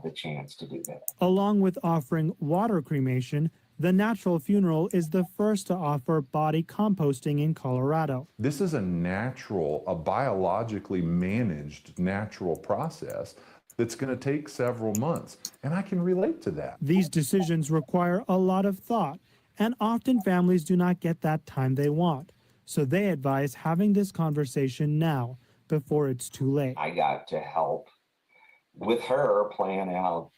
have the chance to do that. Along with offering water cremation, the Natural Funeral is the first to offer body composting in Colorado. This is a natural, a biologically managed natural process that's going to take several months, and I can relate to that. These decisions require a lot of thought, and often families do not get that time they want. So they advise having this conversation now before it's too late. I got to help with her plan out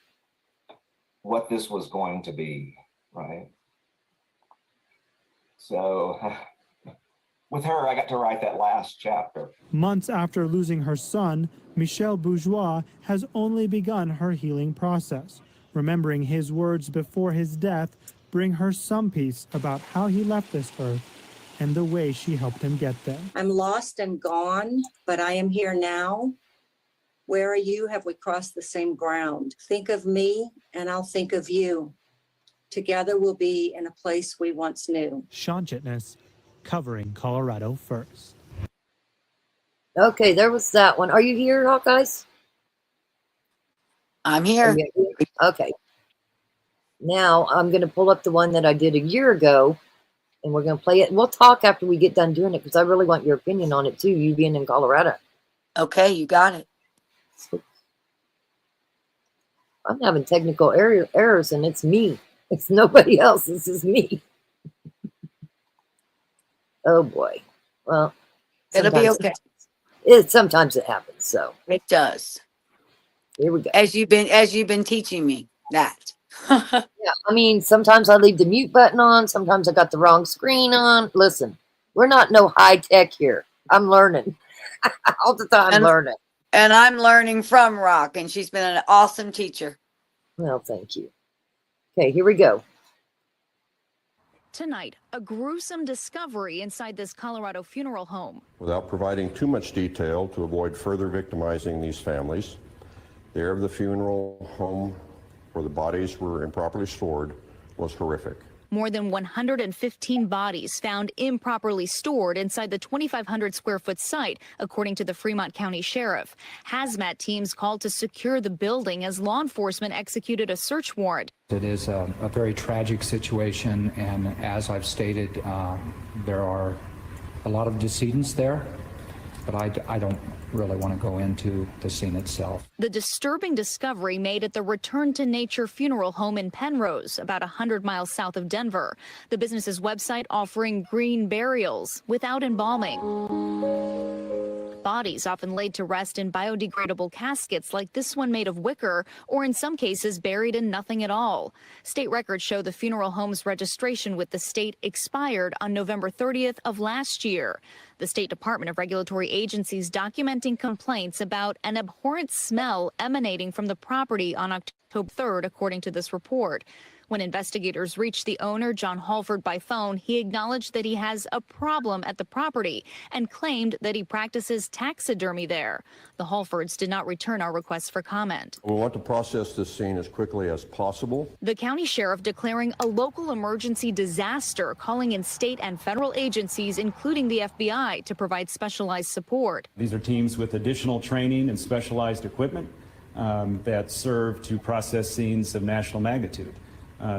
what this was going to be, right? So with her, I got to write that last chapter. Months after losing her son, Michelle Bourgeois has only begun her healing process. Remembering his words before his death bring her some peace about how he left this earth and the way she helped him get there. I'm lost and gone, but I am here now. Where are you? Have we crossed the same ground? Think of me and I'll think of you. Together we'll be in a place we once knew. Sean Chitness, covering Colorado First. Okay, there was that one. Are you here, Hawkeyes? I'm here. Okay. Now I'm going to pull up the one that I did a year ago, and we're going to play it. We'll talk after we get done doing it because I really want your opinion on it too, you being in Colorado. Okay, you got it. I'm having technical errors, and it's me. It's nobody else. This is me. Oh boy. Well, It'll be okay. Sometimes it happens. So it does. Here we go. As you've been teaching me that. Yeah, I mean, sometimes I leave the mute button on. Sometimes I got the wrong screen on. Listen, we're not no high tech here. I'm learning all the time. Learning. And I'm learning from Rock, and she's been an awesome teacher. Well, thank you. Okay, here we go. Tonight, a gruesome discovery inside this Colorado funeral home. Without providing too much detail to avoid further victimizing these families, the area of the funeral home where the bodies were improperly stored was horrific. More than 115 bodies found improperly stored inside the 2,500 square foot site, according to the Fremont County Sheriff. Hazmat teams called to secure the building as law enforcement executed a search warrant. It is a very tragic situation, and as I've stated, there are a lot of decedents there, but I don't really want to go into the scene itself. The disturbing discovery made at the Return to Nature funeral home in Penrose, about 100 miles south of Denver. The business's website offering green burials without embalming. Bodies often laid to rest in biodegradable caskets like this one made of wicker, or in some cases buried in nothing at all. State records show the funeral home's registration with the state expired on November 30th of last year. The State Department of Regulatory Agencies documenting complaints about an abhorrent smell emanating from the property on October 3rd, according to this report. When investigators reached the owner, John Halford, by phone, he acknowledged that he has a problem at the property and claimed that he practices taxidermy there. The Halfords did not return our request for comment. We want to process this scene as quickly as possible. The county sheriff declaring a local emergency disaster, calling in state and federal agencies, including the FBI, to provide specialized support. These are teams with additional training and specialized equipment that serve to process scenes of national magnitude.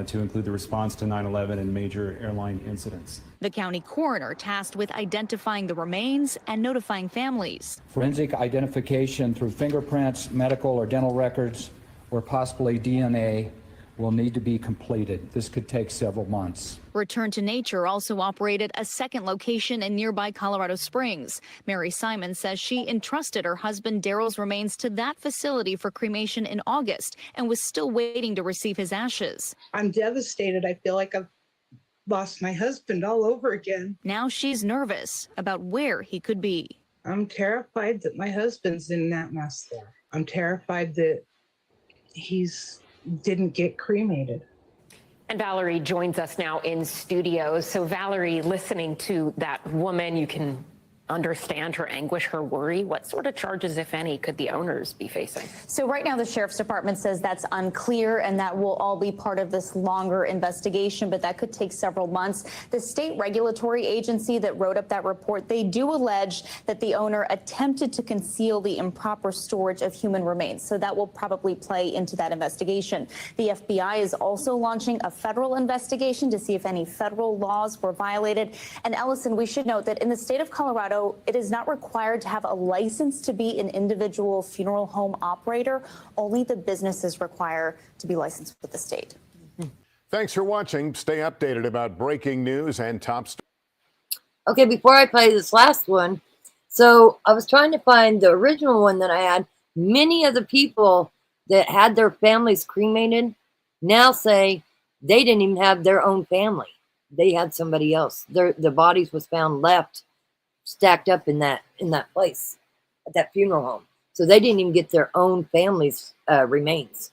To include the response to 9/11 and major airline incidents. The county coroner tasked with identifying the remains and notifying families. Forensic identification through fingerprints, medical or dental records, or possibly DNA will need to be completed. This could take several months. Return to Nature also operated a second location in nearby Colorado Springs. Mary Simon says she entrusted her husband Daryl's remains to that facility for cremation in August and was still waiting to receive his ashes. I'm devastated. I feel like I've lost my husband all over again. Now she's nervous about where he could be. I'm terrified that my husband's in that mess there. I'm terrified that he's didn't get cremated. And Valerie joins us now in studio. So Valerie, listening to that woman, you can understand her anguish, her worry? What sort of charges, if any, could the owners be facing? So right now, the sheriff's department says that's unclear and that will all be part of this longer investigation, but that could take several months. The state regulatory agency that wrote up that report, they do allege that the owner attempted to conceal the improper storage of human remains. So that will probably play into that investigation. The FBI is also launching a federal investigation to see if any federal laws were violated. And Ellison, we should note that in the state of Colorado, it is not required to have a license to be an individual funeral home operator. Only the businesses require to be licensed with the state. Thanks for watching. Stay updated about breaking news and top stories. Okay, before I play this last one, so I was trying to find the original one that I had. Many of the people that had their families cremated now say they didn't even have their own family. They had somebody else. The bodies was found left stacked up in that place at that funeral home. So they didn't even get their own family's remains.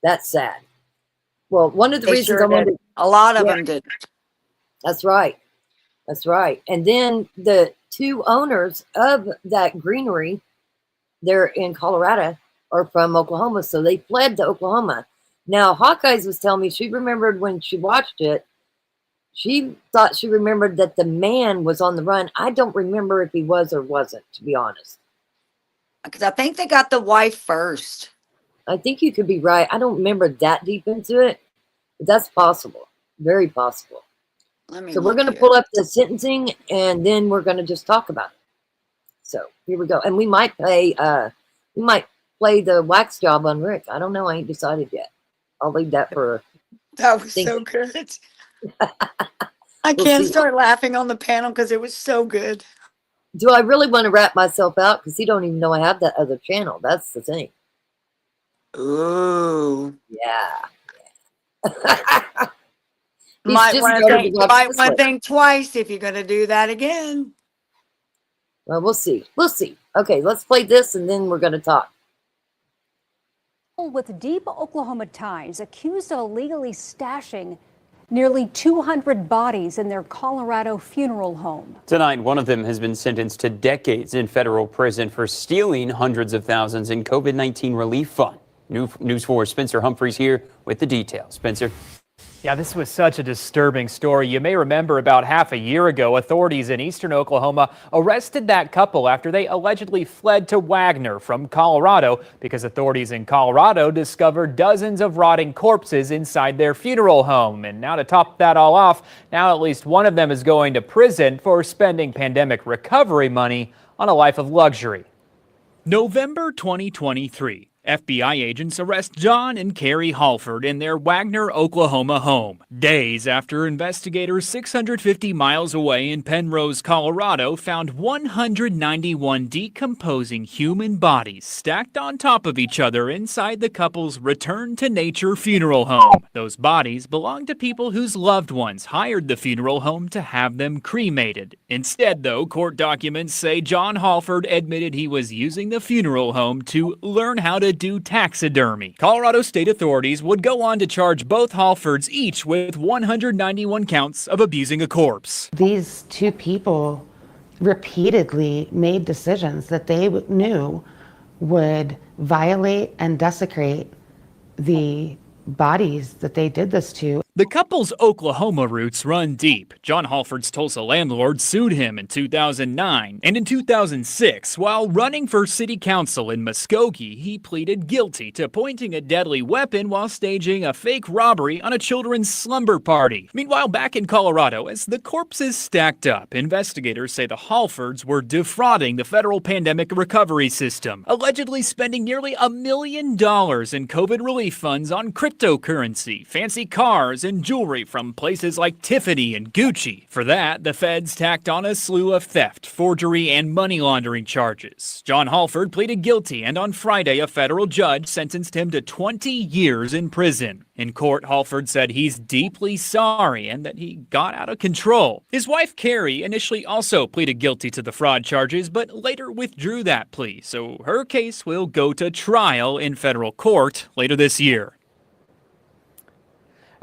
That's sad. Well, one of the reasons I wanted, a lot of them did. That's right. That's right. And then the two owners of that greenery there in Colorado are from Oklahoma. So they fled to Oklahoma. Now, Hawkeyes was telling me she remembered when she watched it, she thought she remembered that the man was on the run. I don't remember if he was or wasn't, to be honest. Because I think they got the wife first. I think you could be right. I don't remember that deep into it, but that's possible. Very possible. So we're going to pull up the sentencing, and then we're going to just talk about it. So here we go. And we might play the wax job on Rick. I don't know. I ain't decided yet. I'll leave that for. That was so good. I can't start laughing on the panel because it was so good. Do I really want to wrap myself out? Because he don't even know I have that other channel. That's the thing. Ooh. Yeah. Might want to think twice if you're going to do that again. Well, we'll see. We'll see. Okay, let's play this and then we're going to talk. With deep Oklahoma ties, accused of illegally stashing nearly 200 bodies in their Colorado funeral home. Tonight, one of them has been sentenced to decades in federal prison for stealing hundreds of thousands in COVID-19 relief fund. News 4's Spencer Humphreys here with the details. Spencer. Yeah, this was such a disturbing story. You may remember about half a year ago, authorities in eastern Oklahoma arrested that couple after they allegedly fled to Wagner from Colorado because authorities in Colorado discovered dozens of rotting corpses inside their funeral home. And now to top that all off, now at least one of them is going to prison for spending pandemic recovery money on a life of luxury. November 2023. FBI agents arrest John and Carrie Halford in their Wagner, Oklahoma home, days after investigators 650 miles away in Penrose, Colorado, found 191 decomposing human bodies stacked on top of each other inside the couple's Return to Nature funeral home. Those bodies belonged to people whose loved ones hired the funeral home to have them cremated. Instead, though, court documents say John Halford admitted he was using the funeral home to learn how to do taxidermy. Colorado state authorities would go on to charge both Halfords each with 191 counts of abusing a corpse. These two people repeatedly made decisions that they knew would violate and desecrate the bodies that they did this to. The couple's Oklahoma roots run deep. John Halford's Tulsa landlord sued him in 2009. And in 2006, while running for city council in Muskogee, he pleaded guilty to pointing a deadly weapon while staging a fake robbery on a children's slumber party. Meanwhile, back in Colorado, as the corpses stacked up, investigators say the Halfords were defrauding the federal pandemic recovery system, allegedly spending nearly $1 million in COVID relief funds on cryptocurrency, fancy cars, and jewelry from places like Tiffany and Gucci. For that, the feds tacked on a slew of theft, forgery, and money laundering charges. John Halford pleaded guilty, and on Friday, a federal judge sentenced him to 20 years in prison. In court, Halford said he's deeply sorry and that he got out of control. His wife, Carrie, initially also pleaded guilty to the fraud charges, but later withdrew that plea, so her case will go to trial in federal court later this year.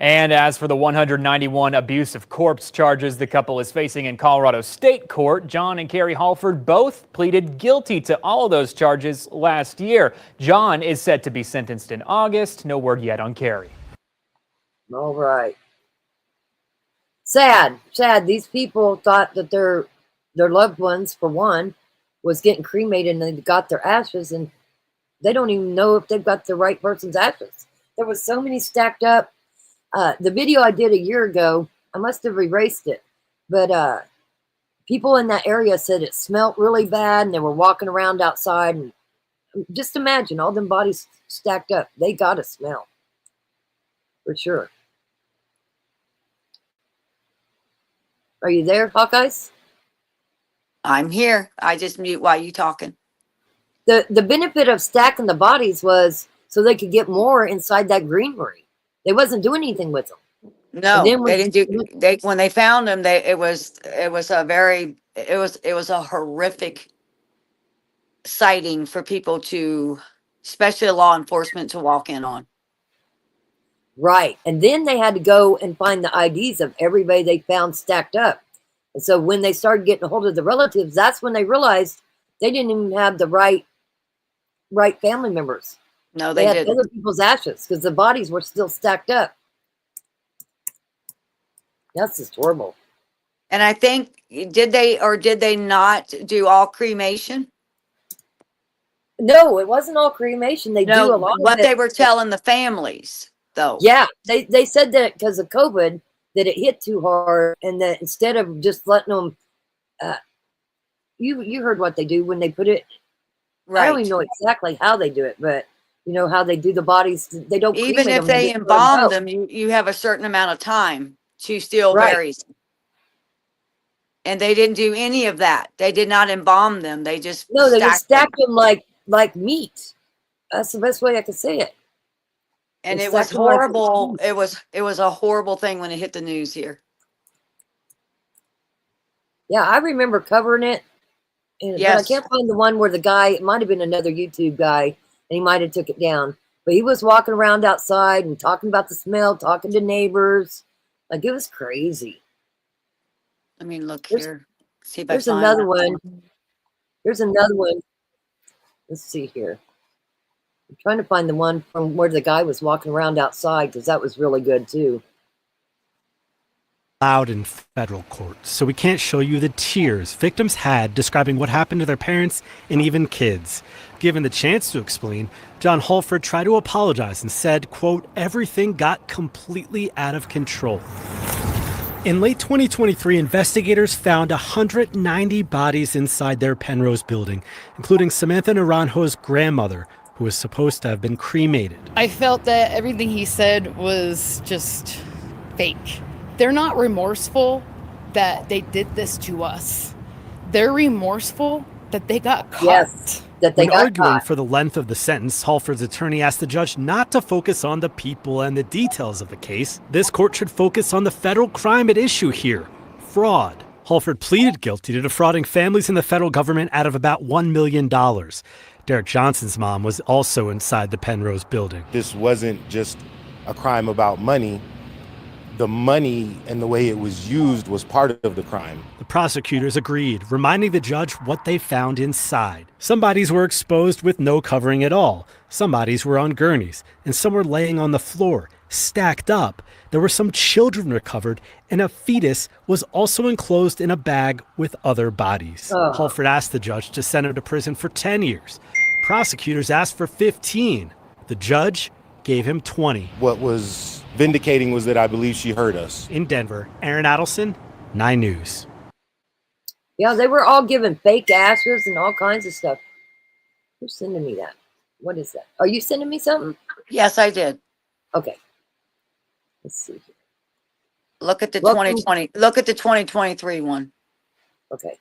And as for the 191 abuse of corpse charges the couple is facing in Colorado State Court, John and Carrie Halford both pleaded guilty to all of those charges last year. John is set to be sentenced in August. No word yet on Carrie. All right. Sad. These people thought that their loved ones, for one, was getting cremated and they got their ashes, and they don't even know if they've got the right person's ashes. There was so many stacked up. The video I did a year ago, I must have erased it, but people in that area said it smelled really bad and they were walking around outside, and just imagine all them bodies stacked up. They got to smell for sure. Are you there, Hawkeyes? I'm here. I just mute while you talking. The benefit of stacking the bodies was so they could get more inside that greenery. They wasn't doing anything with them. No, then they didn't do. They when they found them, it was a horrific sighting for people to, especially law enforcement, to walk in on. Right. And then they had to go and find the IDs of everybody they found stacked up. And so when they started getting a hold of the relatives, that's when they realized they didn't even have the right family members. No, they had didn't. other people's ashes because the bodies were still stacked up. That's just horrible. And I think, did they not do all cremation? No, it wasn't all cremation. They do a lot of it. What they were telling the families, though. Yeah, they said that because of COVID, that it hit too hard, and that instead of just letting them, you heard what they do when they put it. Right. I don't even know exactly how they do it, but you know how they do the bodies. They don't Even cremate if them, they just embalm throw them, you have a certain amount of time to still Right. bury them. And they didn't do any of that. They did not embalm them. They just No, they just stacked stacked them like meat. That's the best way I could say it. And They it was stacked them like horrible. meat. It was a horrible thing when it hit the news here. Yeah, I remember covering it, but I Yes. can't find the one where the guy. It might have been another YouTube guy, and he might have took it down. But he was walking around outside and talking about the smell, talking to neighbors. Like, it was crazy. I mean, look here. See if I There's find another that one. There's another one. Let's see here. I'm trying to find the one from where the guy was walking around outside because that was really good too. Allowed in federal court, so we can't show you the tears victims had describing what happened to their parents and even kids. Given the chance to explain, John Halford tried to apologize and said, quote, "Everything got completely out of control." In late 2023, investigators found 190 bodies inside their Penrose building, including Samantha Naranjo's grandmother, who was supposed to have been cremated. I felt that everything he said was just fake. They're not remorseful that they did this to us. They're remorseful that they got caught. Yes, that they When got arguing caught. for the length of the sentence, Halford's attorney asked the judge not to focus on the people and the details of the case. This court should focus on the federal crime at issue here, fraud. Halford pleaded guilty to defrauding families and the federal government out of about $1 million. Derek Johnson's mom was also inside the Penrose building. This wasn't just a crime about money. The money and the way it was used was part of the crime. The prosecutors agreed, reminding the judge what they found inside. Some bodies were exposed with no covering at all. Some bodies were on gurneys, and some were laying on the floor, stacked up. There were some children recovered, and a fetus was also enclosed in a bag with other bodies. Oh. Halford asked the judge to send him to prison for 10 years. Prosecutors asked for 15. The judge gave him 20. What was vindicating was that I believe she heard us. In Denver, Aaron Adelson, 9 News. Yeah, they were all given fake ashes and all kinds of stuff. Who's sending me that? What is that? Are you sending me something? Yes, I did. Okay. Let's see. Look at the Welcome. 2020. Look at the 2023 one. Okay.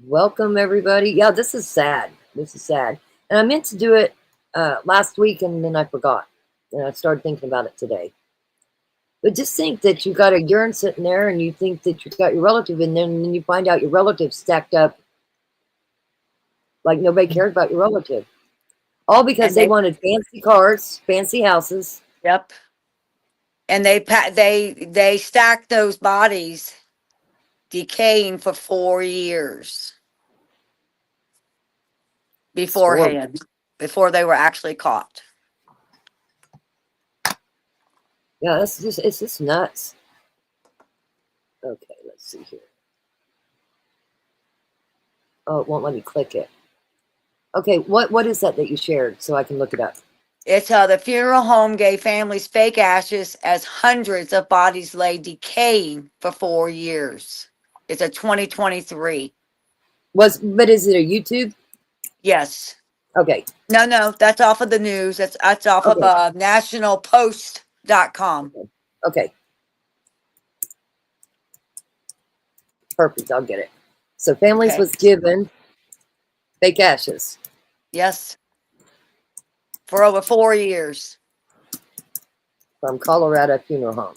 Welcome, everybody. Yeah, this is sad. This is sad. And I meant to do it last week, and then I forgot. And I started thinking about it today. But just think that you got a urn sitting there, and you think that you've got your relative in there, and then you find out your relative stacked up like nobody cared about your relative. All because And they they- wanted fancy cars, fancy houses. Yep. And they stacked those bodies decaying for 4 years beforehand, before they were actually caught. Yeah, it's just nuts. Okay, let's see here. Oh, it won't let me click it. Okay, what is that you shared so I can look it up? It's the funeral home gave families fake ashes as hundreds of bodies lay decaying for 4 years. It's a 2023. But is it a YouTube? Yes. Okay. No, that's off of the news. That's off of nationalpost.com. Okay. Perfect. I'll get it. So families Okay. was given fake ashes. Yes. For over 4 years. From Colorado Funeral Home.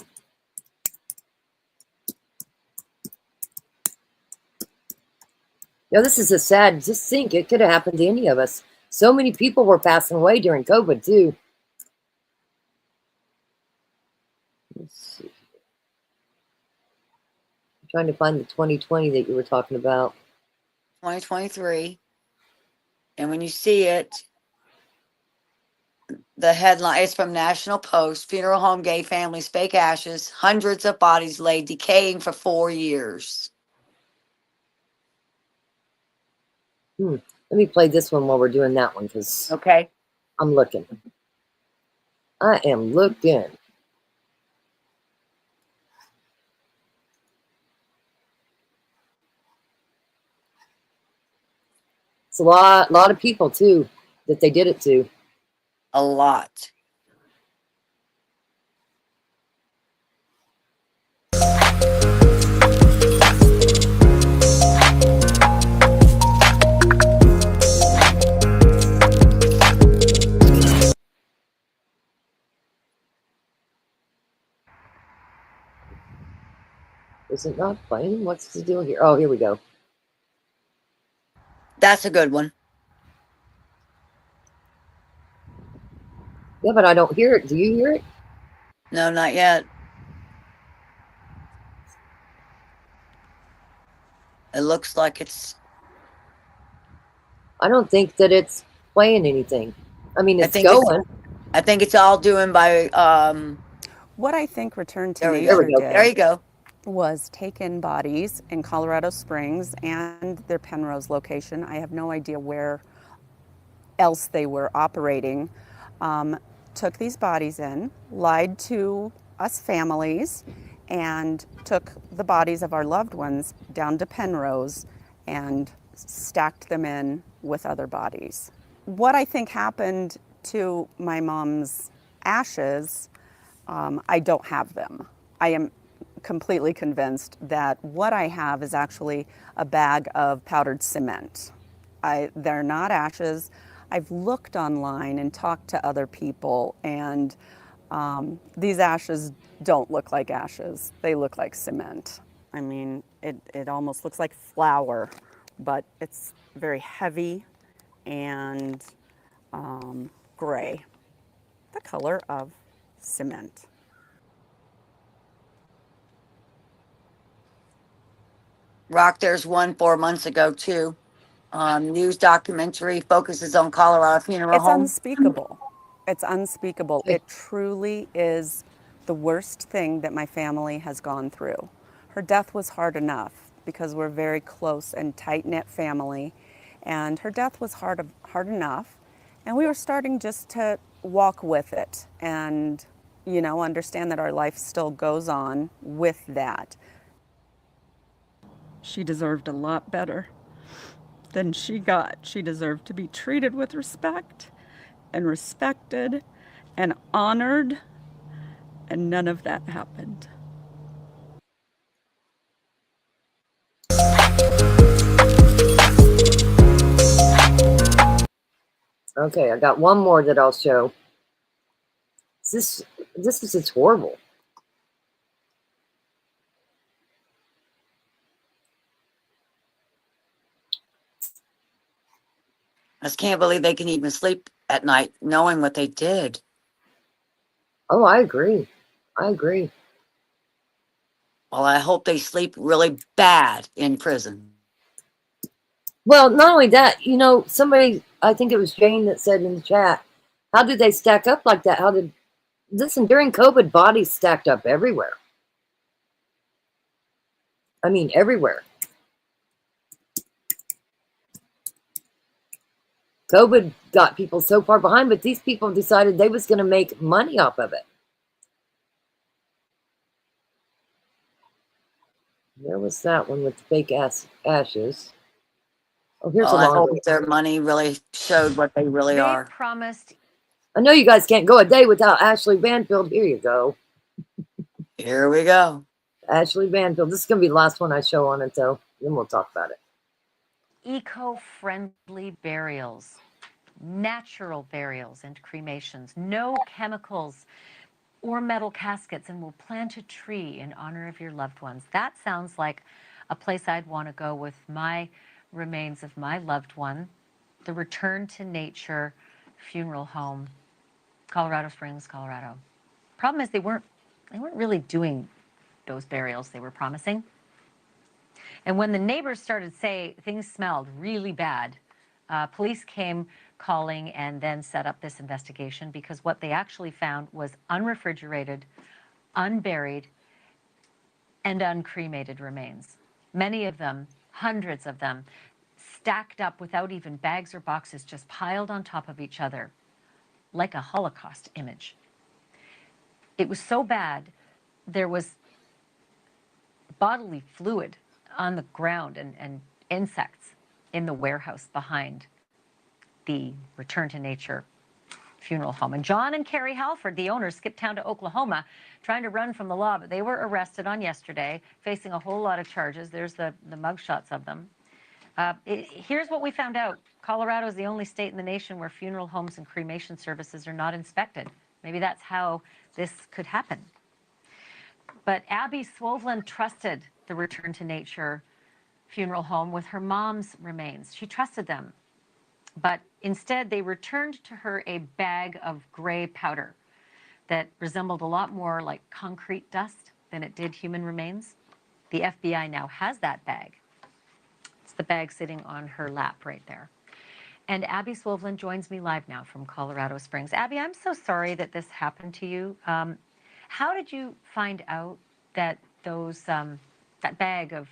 This is a sad, just think it could have happened to any of us. So many people were passing away during COVID too. Let's see. I'm trying to find the 2020 that you were talking about. 2023. And when you see it, the headline is from National Post. Funeral home gave families fake ashes. Hundreds of bodies lay decaying for 4 years. Let me play this one while we're doing that one because okay, I'm looking. I am looking. It's a lot of people too that they did it to. A lot. Is it not playing? What's the deal here? Oh, here we go. That's a good one. Yeah, but I don't hear it. Do you hear it? No, not yet. It looks like it's... I don't think that it's playing anything. I mean, it's going. I think it's all doing by... What I think Return to there we Nature go. did There you go. was take in bodies in Colorado Springs and their Penrose location. I have no idea where else they were operating. Took these bodies in, lied to us families, and took the bodies of our loved ones down to Penrose and stacked them in with other bodies. What I think happened to my mom's ashes, I don't have them. I am completely convinced that what I have is actually a bag of powdered cement. They're not ashes. I've looked online and talked to other people, and these ashes don't look like ashes. They look like cement. I mean, it almost looks like flour, but it's very heavy and gray, the color of cement. Rock, there's one 4 months ago, too. News documentary focuses on Colorado funeral It's home. unspeakable. It's unspeakable. It truly is the worst thing that my family has gone through. Her death was hard enough because we're a very close and tight-knit family, and her death was hard enough, and we were starting just to walk with it and, you know, understand that our life still goes on with that. She deserved a lot better than she got. She deserved to be treated with respect and respected and honored, and none of that happened. Okay, I got one more that I'll show. This is just horrible. I just can't believe they can even sleep at night knowing what they did. Oh, I agree. I agree. Well, I hope they sleep really bad in prison. Well, not only that, you know, somebody, I think it was Jane that said in the chat, how did they stack up like that? Listen, during COVID, bodies stacked up everywhere. I mean, everywhere. COVID got people so far behind, but these people decided they was going to make money off of it. There was that one with the fake ashes. Oh, here's a I long hope one. their money really showed what they really are. Promised. I know you guys can't go a day without Ashley Banfield. Here you go. Here we go. Ashley Banfield. This is going to be the last one I show on it, though. Then we'll talk about it. Eco-friendly burials, natural burials and cremations, no chemicals or metal caskets, and we'll plant a tree in honor of your loved ones. That sounds like a place I'd want to go with my remains of my loved one. The Return to Nature Funeral Home, Colorado Springs, Colorado. Problem is they weren't really doing those burials they were promising. And when the neighbors started to say things smelled really bad, police came calling and then set up this investigation, because what they actually found was unrefrigerated, unburied, and uncremated remains. Many of them, hundreds of them, stacked up without even bags or boxes, just piled on top of each other, like a Holocaust image. It was so bad, there was bodily fluid on the ground and insects in the warehouse behind the Return to Nature Funeral Home. And John and Carrie Halford, the owners, skipped town to Oklahoma trying to run from the law, but they were arrested on yesterday, facing a whole lot of charges. There's the mugshots of them. Here's what we found out. Colorado is the only state in the nation where funeral homes and cremation services are not inspected. Maybe that's how this could happen. But Abby Swovlin trusted the Return to Nature Funeral Home with her mom's remains. She trusted them. But instead, they returned to her a bag of gray powder that resembled a lot more like concrete dust than it did human remains. The FBI now has that bag. It's the bag sitting on her lap right there. And Abby Swovlin joins me live now from Colorado Springs. Abby, I'm so sorry that this happened to you. How did you find out that those that bag of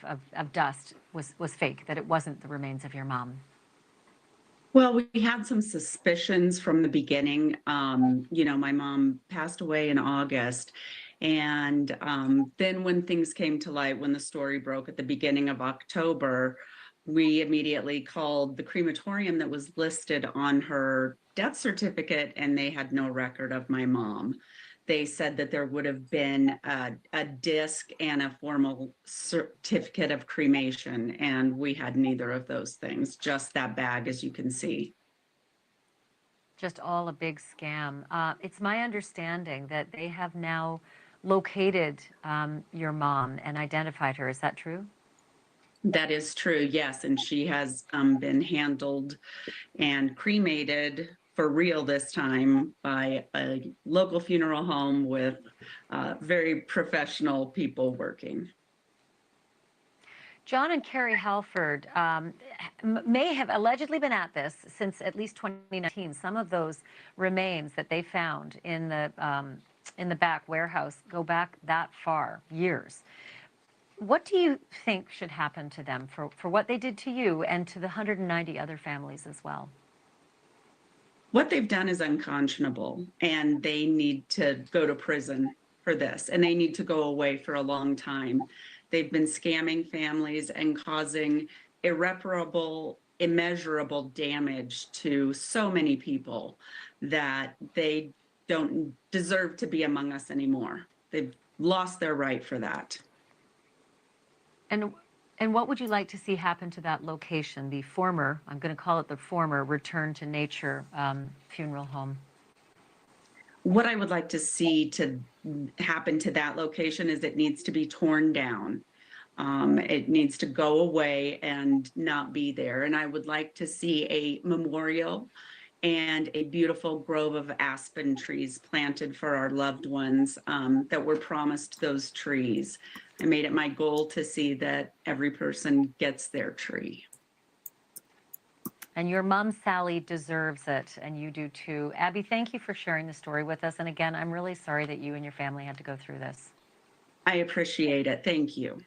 dust was fake, that it wasn't the remains of your mom? Well, we had some suspicions from the beginning. You know, my mom passed away in August. And then when things came to light, when the story broke at the beginning of October, we immediately called the crematorium that was listed on her death certificate, and they had no record of my mom. They said that there would have been a disc and a formal certificate of cremation, and we had neither of those things, just that bag, as you can see. Just all a big scam. It's my understanding that they have now located your mom and identified her. Is that true? That is true, yes. And she has been handled and cremated for real this time by a local funeral home with very professional people working. John and Carrie Halford may have allegedly been at this since at least 2019. Some of those remains that they found in the back warehouse go back that far, years. What do you think should happen to them for what they did to you and to the 190 other families as well? What they've done is unconscionable, and they need to go to prison for this, and they need to go away for a long time. They've been scamming families and causing irreparable, immeasurable damage to so many people that they don't deserve to be among us anymore. They've lost their right for that. And what would you like to see happen to that location, the former, I'm going to call it the former Return to Nature Funeral Home? What I would like to see to happen to that location is it needs to be torn down. It needs to go away and not be there. And I would like to see a memorial and a beautiful grove of aspen trees planted for our loved ones that were promised those trees. I made it my goal to see that every person gets their tree. And your mom, Sally, deserves it, and you do too. Abby, thank you for sharing the story with us. And again, I'm really sorry that you and your family had to go through this. I appreciate it. Thank you.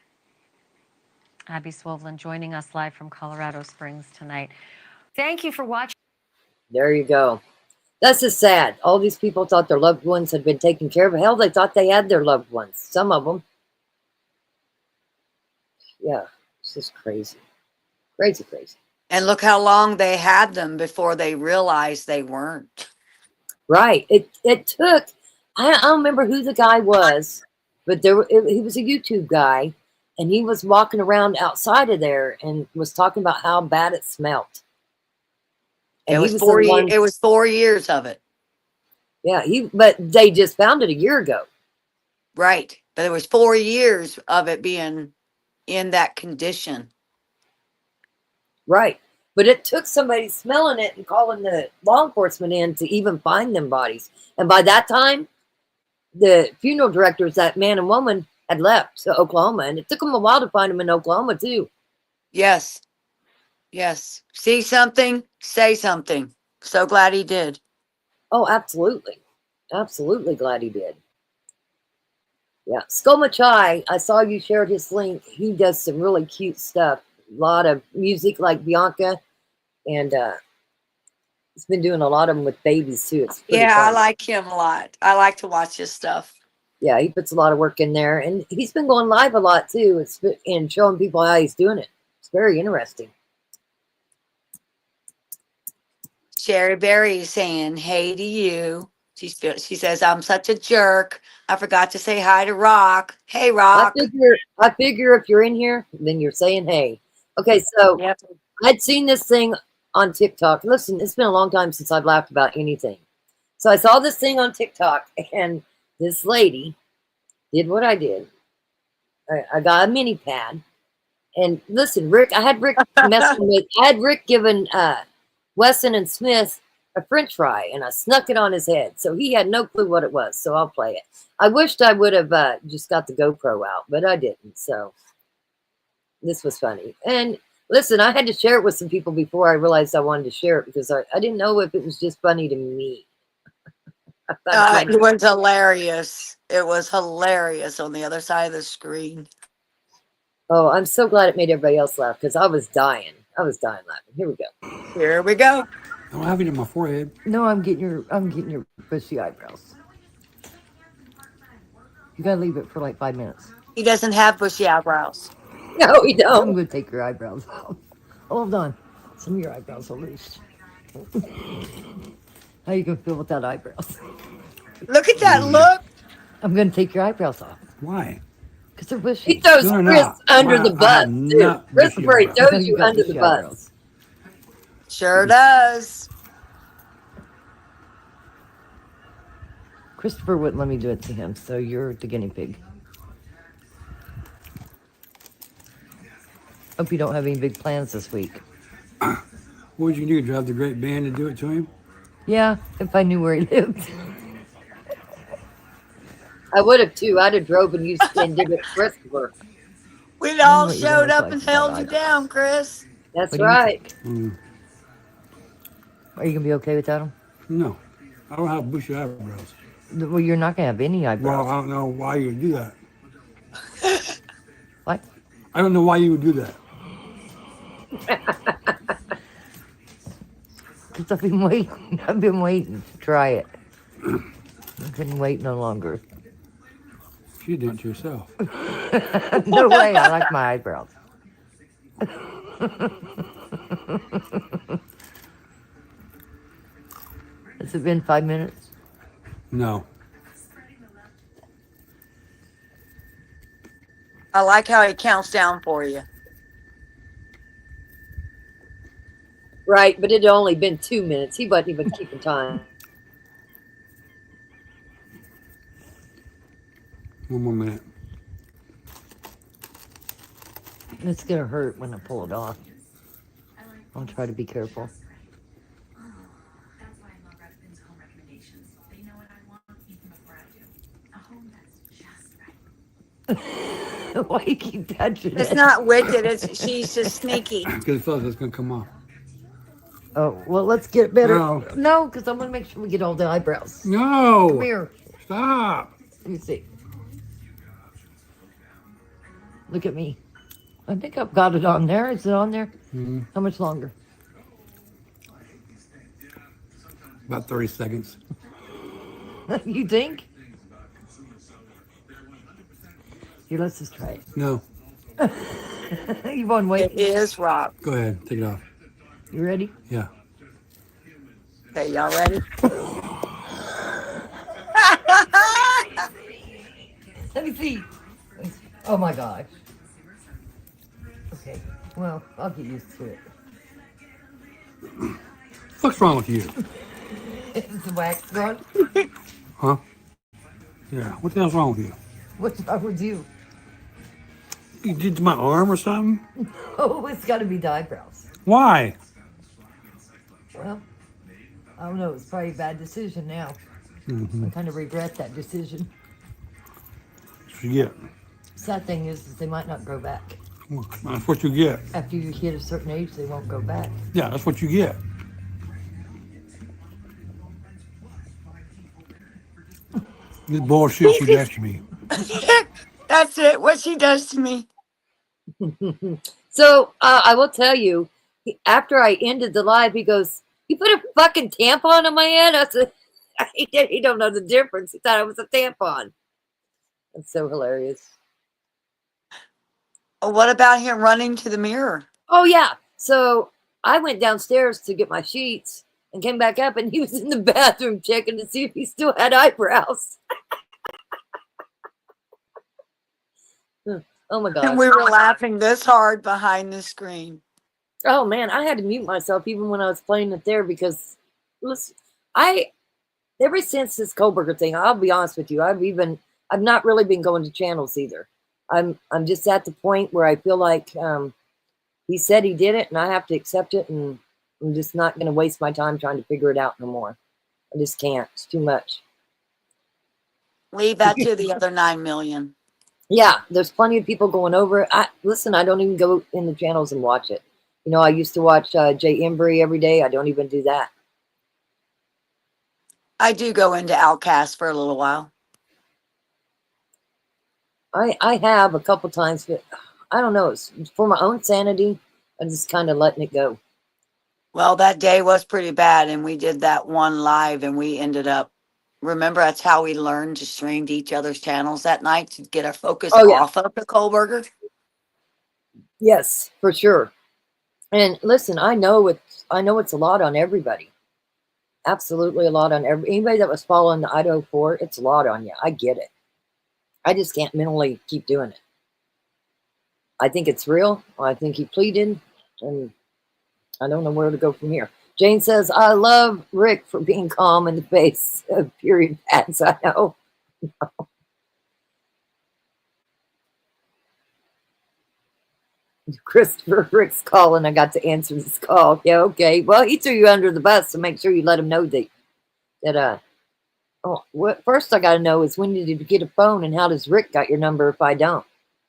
Abby Swovlin joining us live from Colorado Springs tonight. Thank you for watching. There you go. That's just sad. All these people thought their loved ones had been taken care of. Hell, they thought they had their loved ones. Some of them. Yeah, it's just crazy. Crazy, crazy. And look how long they had them before they realized they weren't. Right. It took, I don't remember who the guy was, but he was a YouTube guy, and he was walking around outside of there and was talking about how bad it smelled. And It he was the 4 one- it was 4 years of it. Yeah, but they just found it a year ago. Right. But it was 4 years of it being in that condition. Right. But it took somebody smelling it and calling the law enforcement in to even find them bodies. And by that time, the funeral directors, that man and woman, had left to Oklahoma. And it took them a while to find them in Oklahoma, too. Yes. Yes. See something? Say something. So glad he did. Oh, absolutely. Absolutely glad he did. Yeah. Skomachai, I saw you shared his link. He does some really cute stuff. A lot of music like Bianca. And he's been doing a lot of them with babies, too. It's pretty Yeah, I fun. like him a lot. I like to watch his stuff. Yeah, he puts a lot of work in there. And he's been going live a lot, too. And showing people how he's doing it. It's very interesting. Sherry Berry is saying, hey to you. She says, I'm such a jerk. I forgot to say hi to Rock. Hey, Rock. I figure if you're in here, then you're saying hey. Okay, so Yep. I'd seen this thing on TikTok. Listen, it's been a long time since I've laughed about anything. So I saw this thing on TikTok, and this lady did what I did. I got a mini pad. And listen, Rick, I had Rick giving Wesson and Smith a French fry, and I snuck it on his head. So he had no clue what it was. So I'll play it. I wished I would have just got the GoPro out, but I didn't. So this was funny. And listen, I had to share it with some people before I realized I wanted to share it because I didn't know if it was just funny to me. It was hilarious. It was hilarious on the other side of the screen. Oh, I'm so glad it made everybody else laugh because I was dying. I was dying laughing. Here we go. Here we go. I don't have it in my forehead. No, I'm getting your bushy eyebrows. You gotta leave it for like 5 minutes. He doesn't have bushy eyebrows. No, he don't. I'm gonna take your eyebrows out. Hold on. Some of your eyebrows are loose. How you gonna feel without eyebrows? Look at that look. I'm gonna take your eyebrows off. Why? Because they're bushy. He throws No, Chris no. under Well, the bus, I'm too. not bushy Christopher, he eyebrows. throws you got under the bushy bus. eyebrows. Sure does. Christopher wouldn't let me do it to him, so you're the guinea pig. Hope you don't have any big plans this week. What would you do? Drive the great band and do it to him? Yeah, if I knew where he lived. I would have, too. I'd have drove and used and did it to Christopher. We'd all what you showed look up like and without held you eyebrows. down, Chris. That's What do you right. Are you gonna be okay without him? No. I don't have bushy eyebrows. Well, you're not gonna have any eyebrows. Well, I don't know why you would do that. What? I don't know why you would do that. Because I've been waiting. I've been waiting to try it. I couldn't wait no longer. You did it yourself. No way. I like my eyebrows. Has it been 5 minutes? No. I like how he counts down for you. Right, but it had only been 2 minutes. He wasn't even keeping time. One more minute. It's gonna hurt when I pull it off. I'll try to be careful. Why you keep touching it? It's not wicked. She's just sneaky. Because it's going to come off. Oh, well, let's get better. No. No, because I'm going to make sure we get all the eyebrows. No. Come here. Stop. Let me see. Look at me. I think I've got it on there. Is it on there? Mm-hmm. How much longer? About 30 seconds. You think? Here, let's just try it. No. Yvonne, wait. It is rock. Go ahead. Take it off. You ready? Yeah. Okay, y'all ready? Let me see. Oh my gosh. Okay. Well, I'll get used to it. What's wrong with you? Is the wax gone? Huh? Yeah. What the hell's wrong with you? What's wrong with you? You did my arm or something? Oh, it's got to be the eyebrows. Why? Well, I don't know. It's probably a bad decision now. Mm-hmm. I kind of regret that decision. That's what you get. Sad thing is they might not grow back. Well, that's what you get. After you hit a certain age, they won't go back. Yeah, that's what you get. This bullshit she does to me. That's it. What she does to me. So I will tell you, after I ended the live, he goes, "You put a fucking tampon on my head?" I said, "He don't know the difference. He thought it was a tampon." That's so hilarious. What about him running to the mirror? Oh yeah. So I went downstairs to get my sheets and came back up, and he was in the bathroom checking to see if he still had eyebrows. Oh my god. And we were laughing this hard behind the screen. Oh man, I had to mute myself even when I was playing it there because listen, ever since this Kohlberger thing, I'll be honest with you, I've not really been going to channels either. I'm just at the point where I feel like he said he did it and I have to accept it, and I'm just not going to waste my time trying to figure it out no more. I just can't. It's too much. Leave that to the other 9 million. Yeah, there's plenty of people going over it. Listen, I don't even go in the channels and watch it. You know, I used to watch Jay Embry every day. I don't even do that. I do go into Outcast for a little while. I have a couple times, but I don't know. It's for my own sanity. I'm just kind of letting it go. Well, that day was pretty bad, and we did that one live, and we ended up, remember, that's how we learned to stream to each other's channels that night to get our focus off of the Kohlberger. Yes, for sure. And listen, I know it's a lot on everybody. Absolutely a lot on anybody that was following the Idaho 4. It's a lot on you. I get it. I just can't mentally keep doing it. I think it's real. I think he pleaded, and I don't know where to go from here. Jane says, "I love Rick for being calm in the face of period pads." I know. Christopher, Rick's calling. I got to answer this call. Yeah, okay. Well, he threw you under the bus, so make sure you let him know that what first I got to know is when did you get a phone, and how does Rick got your number if I don't?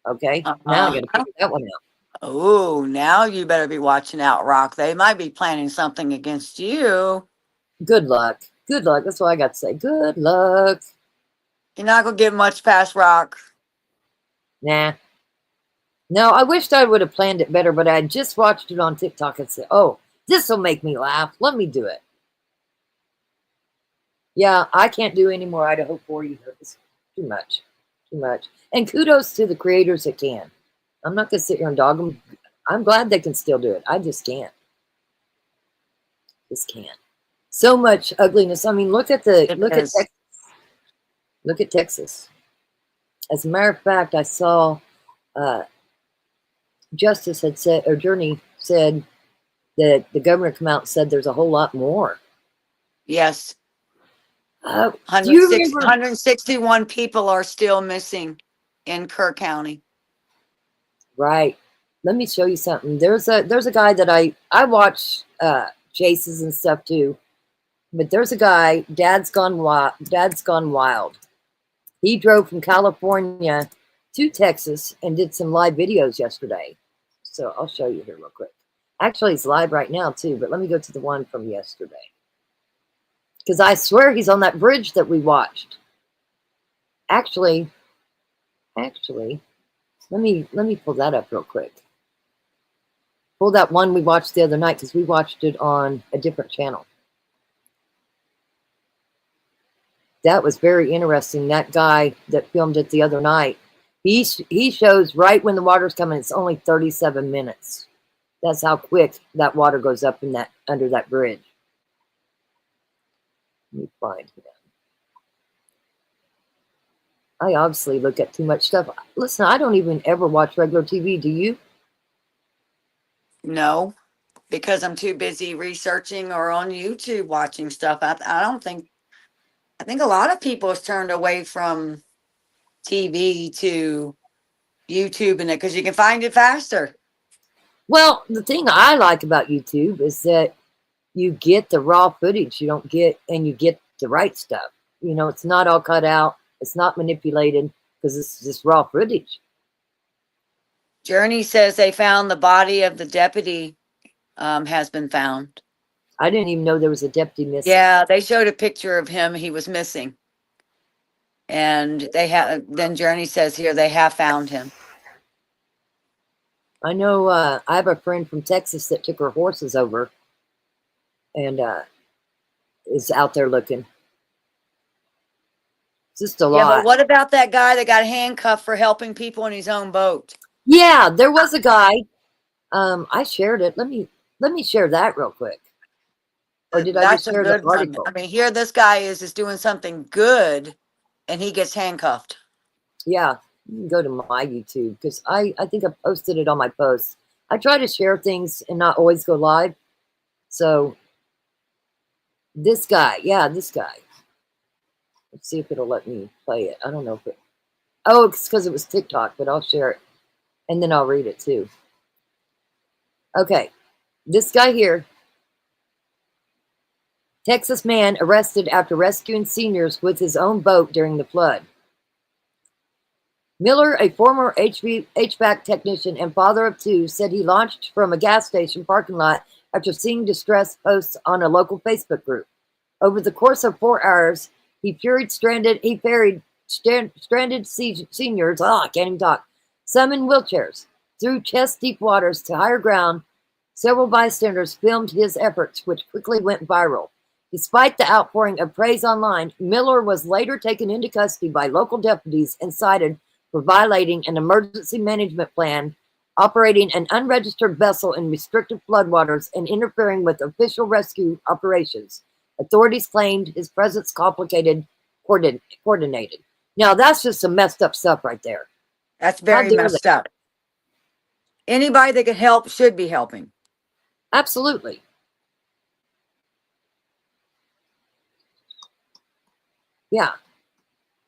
Okay, now I got to figure that one out. Oh, now you better be watching out, Rock. They might be planning something against you. Good luck. Good luck. That's what I got to say. Good luck. You're not going to get much past Rock. Nah. No, I wished I would have planned it better, but I just watched it on TikTok and said, "Oh, this will make me laugh. Let me do it." Yeah, I can't do any more Idaho 4 either. It's too much. Too much. And kudos to the creators that can. I'm not going to sit here and dog them. I'm glad they can still do it. I just can't. Just can't. So much ugliness. I mean, look at Texas. Look at Texas. As a matter of fact, I saw Justice had said, or Journey said that the governor come out and said there's a whole lot more. Yes. Do you remember? 161 people are still missing in Kerr County. Right. Let me show you something. There's a guy that I watch chases and stuff too. But there's a guy, Dad's Gone Wild. He drove from California to Texas and did some live videos yesterday. So I'll show you here real quick. Actually, it's live right now too, but let me go to the one from yesterday. Because I swear he's on that bridge that we watched. Actually, let me pull that up real quick. Pull that one we watched the other night, because we watched it on a different channel. That was very interesting. That guy that filmed it the other night, he shows right when the water's coming. It's only 37 minutes. That's how quick that water goes up in that under that bridge. Let me find him. I obviously look at too much stuff. Listen, I don't even ever watch regular TV. Do you? No, because I'm too busy researching or on YouTube watching stuff. I don't think, I think a lot of people has turned away from TV to YouTube and it because you can find it faster. Well, the thing I like about YouTube is that you get the raw footage. You get the right stuff. You know, it's not all cut out. It's not manipulated, because it's just raw footage. Journey says they found the body of the deputy has been found. I didn't even know there was a deputy missing. Yeah, they showed a picture of him. He was missing. And then Journey says here they have found him. I know I have a friend from Texas that took her horses over and is out there looking. It's just a lot. Yeah, but what about that guy that got handcuffed for helping people in his own boat? Yeah, there was a guy. I shared it. Let me share that real quick. Or did I just share the article? I mean, here this guy is doing something good, and he gets handcuffed. Yeah, you can go to my YouTube, because I think I posted it on my posts. I try to share things and not always go live. So this guy, this guy. Let's see if it'll let me play it. I don't know if it. Oh, it's because it was TikTok, but I'll share it. And then I'll read it too. Okay. This guy here. Texas man arrested after rescuing seniors with his own boat during the flood. Miller, a former HVAC technician and father of two, said he launched from a gas station parking lot after seeing distress posts on a local Facebook group. Over the course of 4 hours, he ferried stranded seniors, I can't even talk, some in wheelchairs, through chest-deep waters to higher ground. Several bystanders filmed his efforts, which quickly went viral. Despite the outpouring of praise online, Miller was later taken into custody by local deputies and cited for violating an emergency management plan, operating an unregistered vessel in restricted floodwaters, and interfering with official rescue operations. Authorities claimed his presence coordinated. Now, that's just some messed up stuff right there. That's very messed up. Anybody that can help should be helping. Absolutely. Yeah.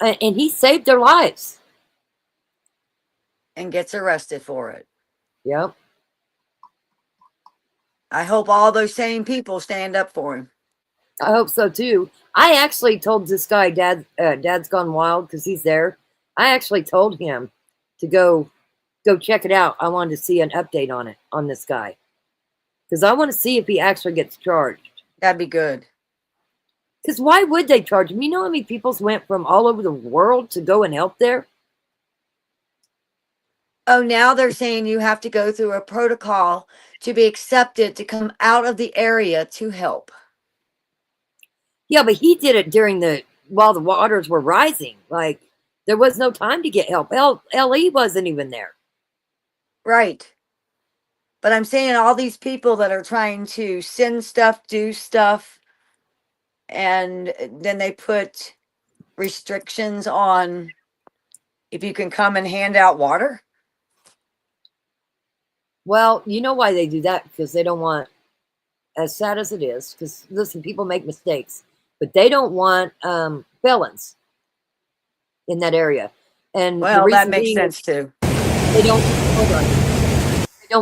And he saved their lives. And gets arrested for it. Yep. I hope all those same people stand up for him. I hope so too. I actually told this guy, Dad's Gone Wild, because he's there. I actually told him to go check it out. I wanted to see an update on it, on this guy, because I want to see if he actually gets charged. That'd be good. Because why would they charge him? You know how many people went from all over the world to go and help there? Oh, now they're saying you have to go through a protocol to be accepted to come out of the area to help. Yeah, but he did it while the waters were rising. Like, there was no time to get help. LE wasn't even there. Right. But I'm saying all these people that are trying to send stuff, do stuff, and then they put restrictions on if you can come and hand out water. Well, you know why they do that? Because they don't want, as sad as it is, because listen, people make mistakes, but they don't want felons in that area. And well, that makes sense too. They don't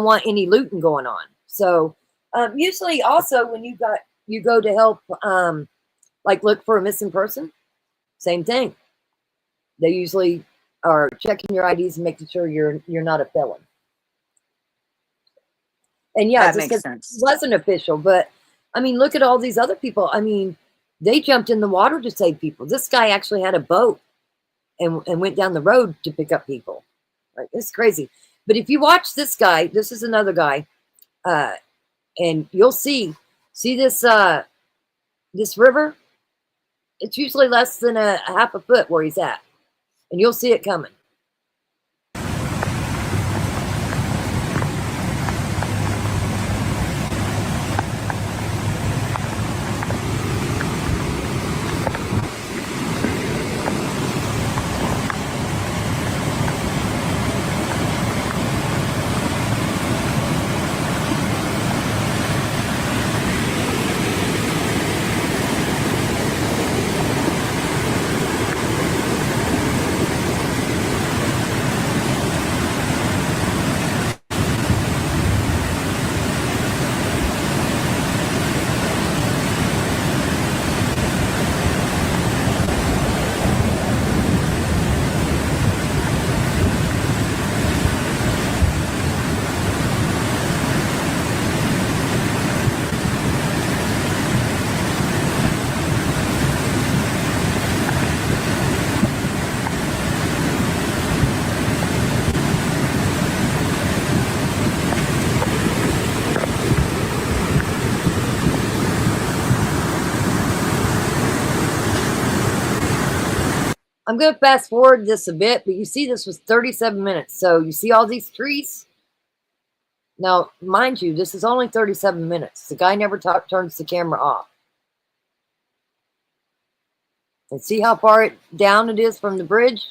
want any looting going on. So usually also when you go to help like look for a missing person, same thing. They usually or checking your IDs and making sure you're not a felon. And yeah, That just makes because it sense. wasn't official, but I mean, look at all these other people. I mean, they jumped in the water to save people. This guy actually had a boat and went down the road to pick up people. Like, it's crazy. But if you watch this guy, this is another guy, and you'll see this this river. It's usually less than a half a foot where he's at, and you'll see it coming. I'm going to fast forward this a bit, but you see this was 37 minutes. So you see all these trees? Now, mind you, this is only 37 minutes. The guy never turns the camera off. And see how far down it is from the bridge?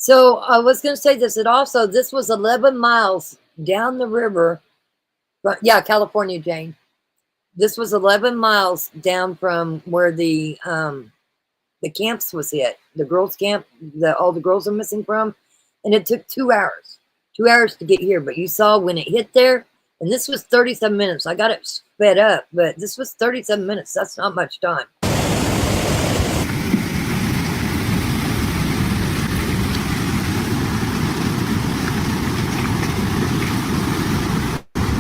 So I was going to say this, and also this was 11 miles down the river. Yeah, California, Jane. This was 11 miles down from where the camps was hit, the girls' camp, all the girls are missing from, and it took 2 hours, 2 hours to get here. But you saw when it hit there, and this was 37 minutes. I got it sped up, but this was 37 minutes. That's not much time.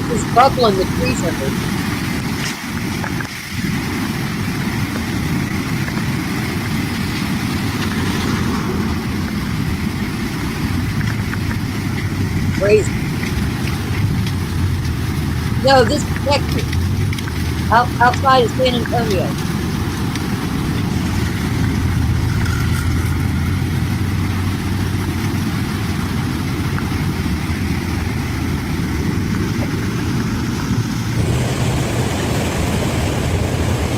It's buckling the trees under. Crazy. No, this is Texas. Outside of San Antonio.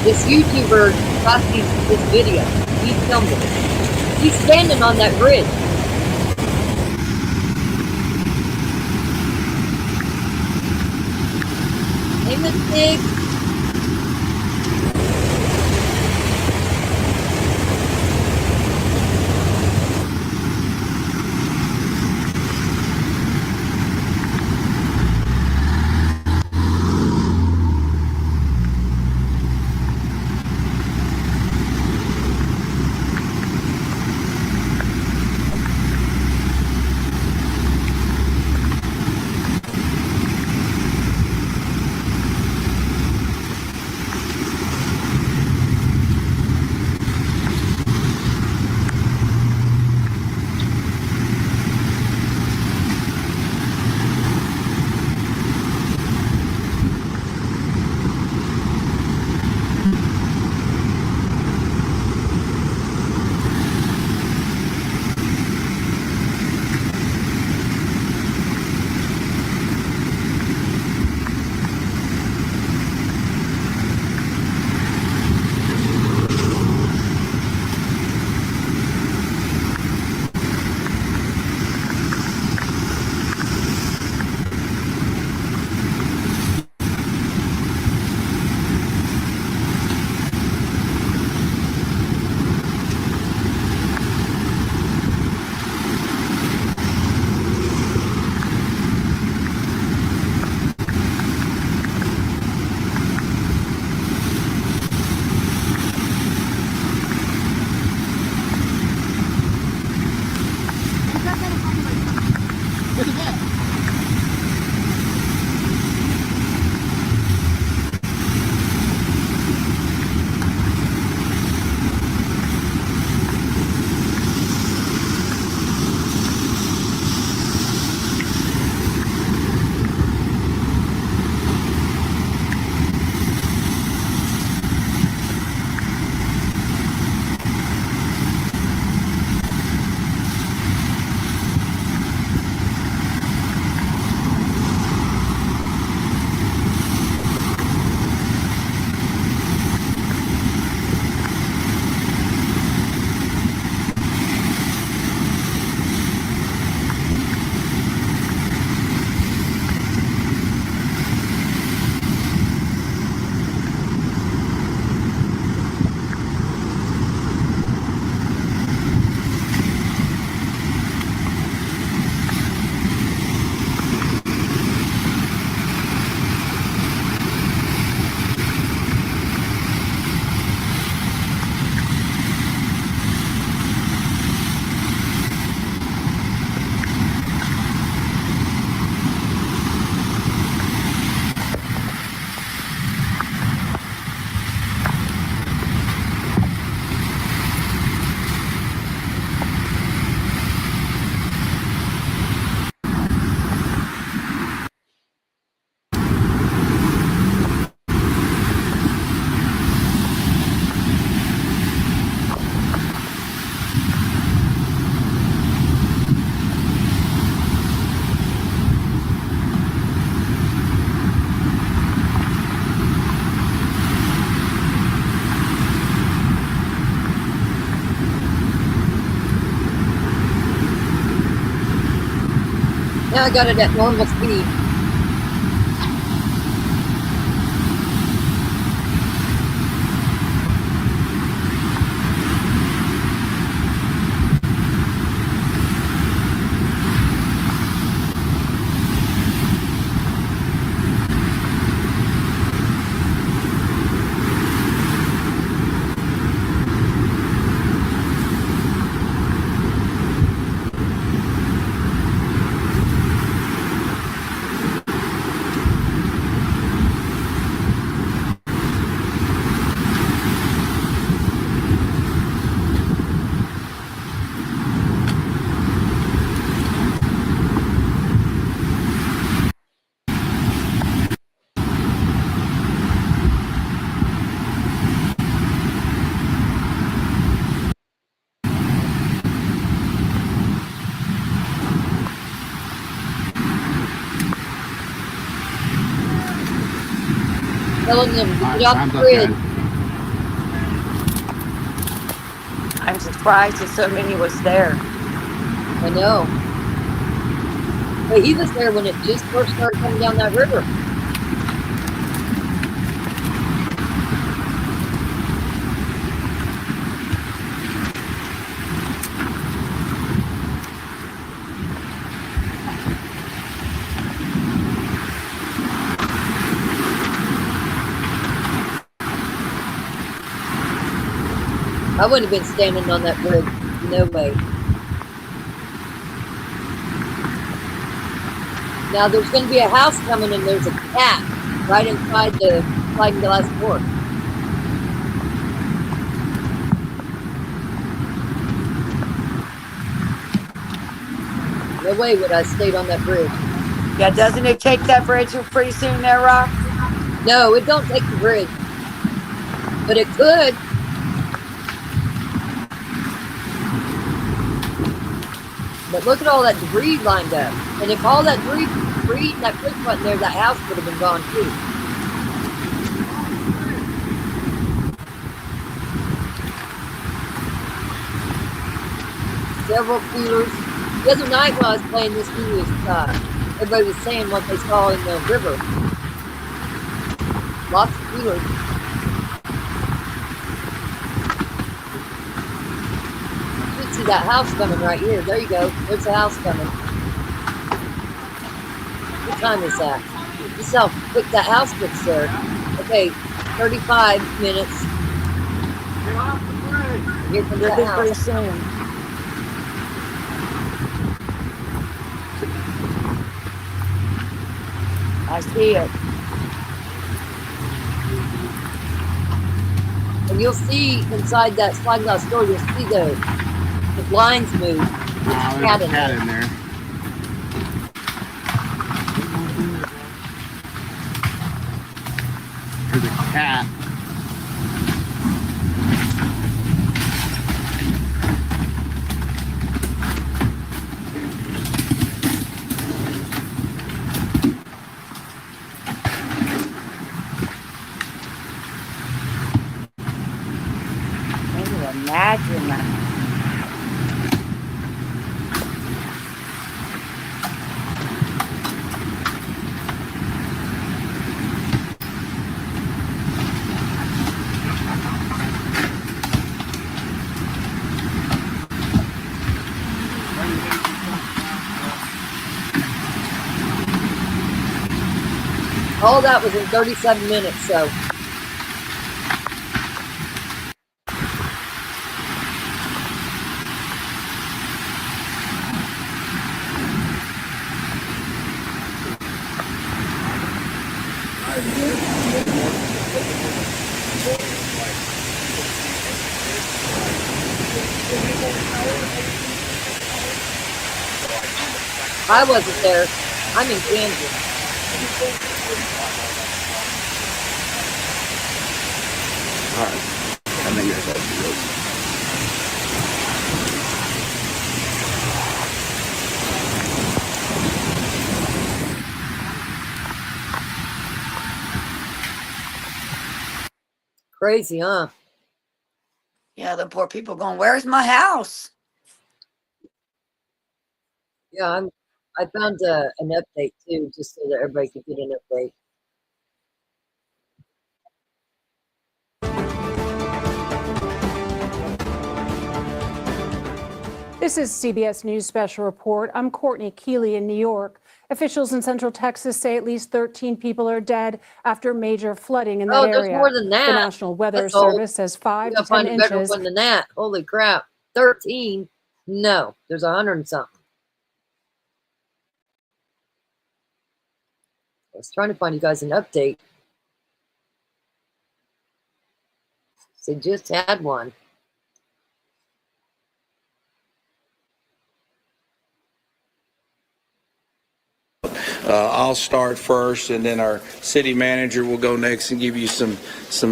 This YouTuber got this video. He filmed it. He's standing on that bridge. Hey, Miss Pig. Now I got it at normal speed. Telling them to get off the grid. I'm surprised that so many was there. I know. But he was there when it just first started coming down that river. I wouldn't have been standing on that bridge. No way. Now there's going to be a house coming and there's a cat right inside the sliding glass door. No way would I stayed on that bridge. Yeah, doesn't it take that bridge pretty soon there, Rock? No, it don't take the bridge. But it could. But look at all that debris lined up. And if all that debris in that bridge wasn't there, that house would have been gone too. Several coolers. The other night while I was playing this video, everybody was saying what they saw in the river. Lots of coolers. You can see that house coming right here. There you go. There's the house coming. What time is that? You see how quick that house gets there. Okay, 35 minutes. Get off the bridge. Here comes that house. Pretty soon. I see it. And you'll see inside that sliding glass door, you'll see the blinds move. There's a cat in there. There's a cat. Imagine that. All that was in 37 minutes, so. I wasn't there. I'm in Kansas. All right. I think that's all she is. Crazy, huh? Yeah, the poor people going, where's my house? Yeah, I found an update too, just so that everybody could get an update. This is CBS News Special Report. I'm Courtney Keeley in New York. Officials in Central Texas say at least 13 people are dead after major flooding in that area. Oh, there's more than that. The National Weather That's old. Service says 5 We to gotta find 10 a better inches. one than that. Holy crap. 13? No, there's 100 and something. I was trying to find you guys an update. They just had one. I'll start first, and then our city manager will go next and give you some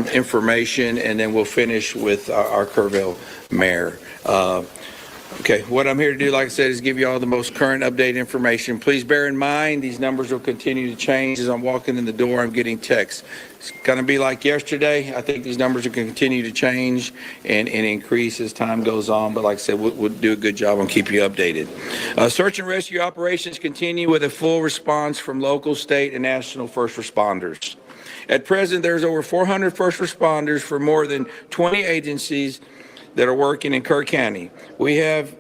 information, and then we'll finish with our Kerrville mayor. Okay, what I'm here to do, like I said, is give you all the most current update information. Please bear in mind these numbers will continue to change. As I'm walking in the door, I'm getting texts. It's going to be like yesterday. I think these numbers are going to continue to change and increase as time goes on. But like I said, we'll do a good job on keeping you updated. Search and rescue operations continue with a full response from local, state, and national first responders. At present, there's over 400 first responders for more than 20 agencies that are working in Kerr County. We have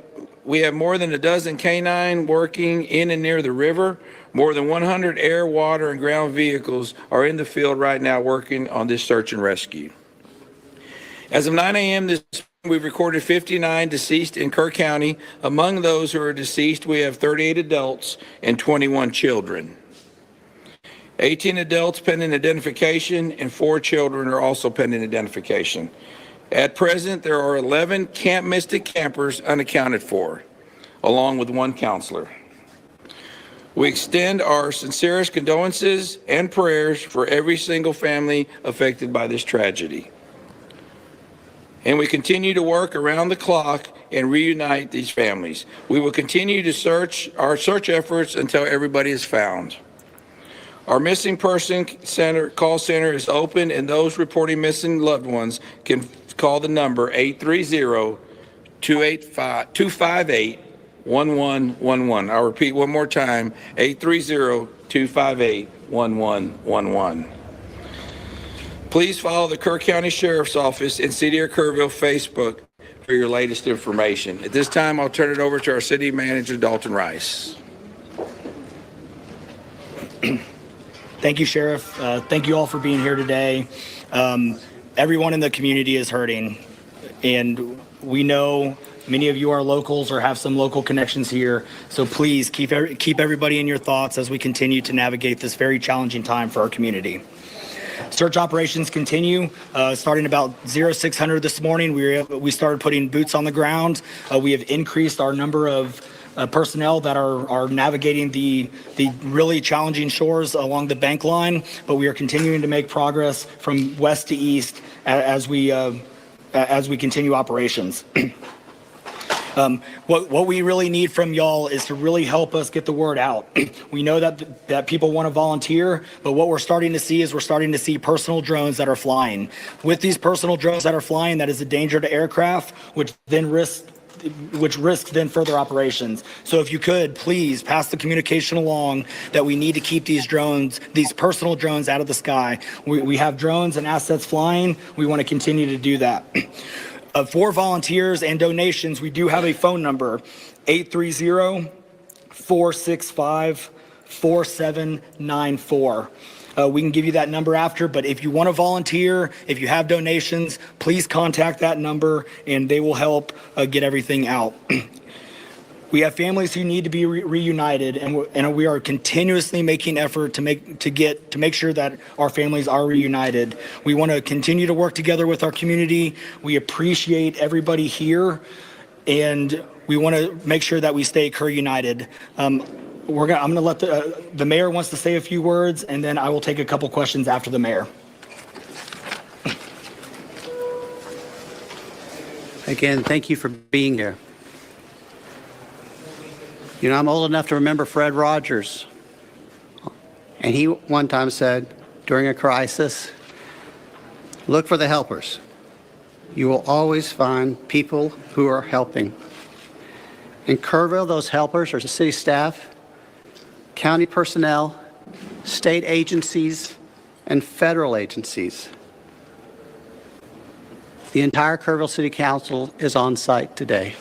more than a dozen canine working in and near the river. More than 100 air, water, and ground vehicles are in the field right now working on this search and rescue. As of 9 a.m. this morning, we've recorded 59 deceased in Kerr County. Among those who are deceased, we have 38 adults and 21 children. 18 adults pending identification, and 4 children are also pending identification. At present, there are 11 Camp Mystic campers unaccounted for, along with 1 counselor. We extend our sincerest condolences and prayers for every single family affected by this tragedy. And we continue to work around the clock and reunite these families. We will continue to our search efforts until everybody is found. Our missing person call center is open, and those reporting missing loved ones can call the number 830-258-1111. I'll repeat one more time, 830-258-1111. Please follow the Kerr County Sheriff's Office and City of Kerrville Facebook for your latest information. At this time, I'll turn it over to our City Manager, Dalton Rice. Thank you, Sheriff. Thank you all for being here today. Everyone in the community is hurting, and we know many of you are locals or have some local connections here. So please keep everybody in your thoughts as we continue to navigate this very challenging time for our community. Search operations continue. Starting about 0600 this morning, we started putting boots on the ground. We have increased our number of personnel that are navigating the really challenging shores along the bank line, but we are continuing to make progress from west to east as we continue operations. What we really need from y'all is to really help us get the word out. We know that people want to volunteer, but what we're starting to see is personal drones that are flying. With these personal drones that are flying, that is a danger to aircraft, which risks then further operations. So if you could, please pass the communication along that we need to keep these personal drones out of the sky. We have drones and assets flying. We want to continue to do that. For volunteers and donations, we do have a phone number, 830-465-4794. We can give you that number after, but if you want to volunteer, if you have donations, please contact that number and they will help get everything out. We have families who need to be reunited, and we are continuously making effort to make sure that our families are reunited. We want to continue to work together with our community. We appreciate everybody here, and we want to make sure that we stay Kerr united. I'm going to let the mayor wants to say a few words, and then I will take a couple questions after the mayor. Again, thank you for being here. You know, I'm old enough to remember Fred Rogers. And he one time said, during a crisis, look for the helpers. You will always find people who are helping. In Kerrville, those helpers are the city staff county personnel, state agencies, and federal agencies. The entire Kerrville City Council is on site today.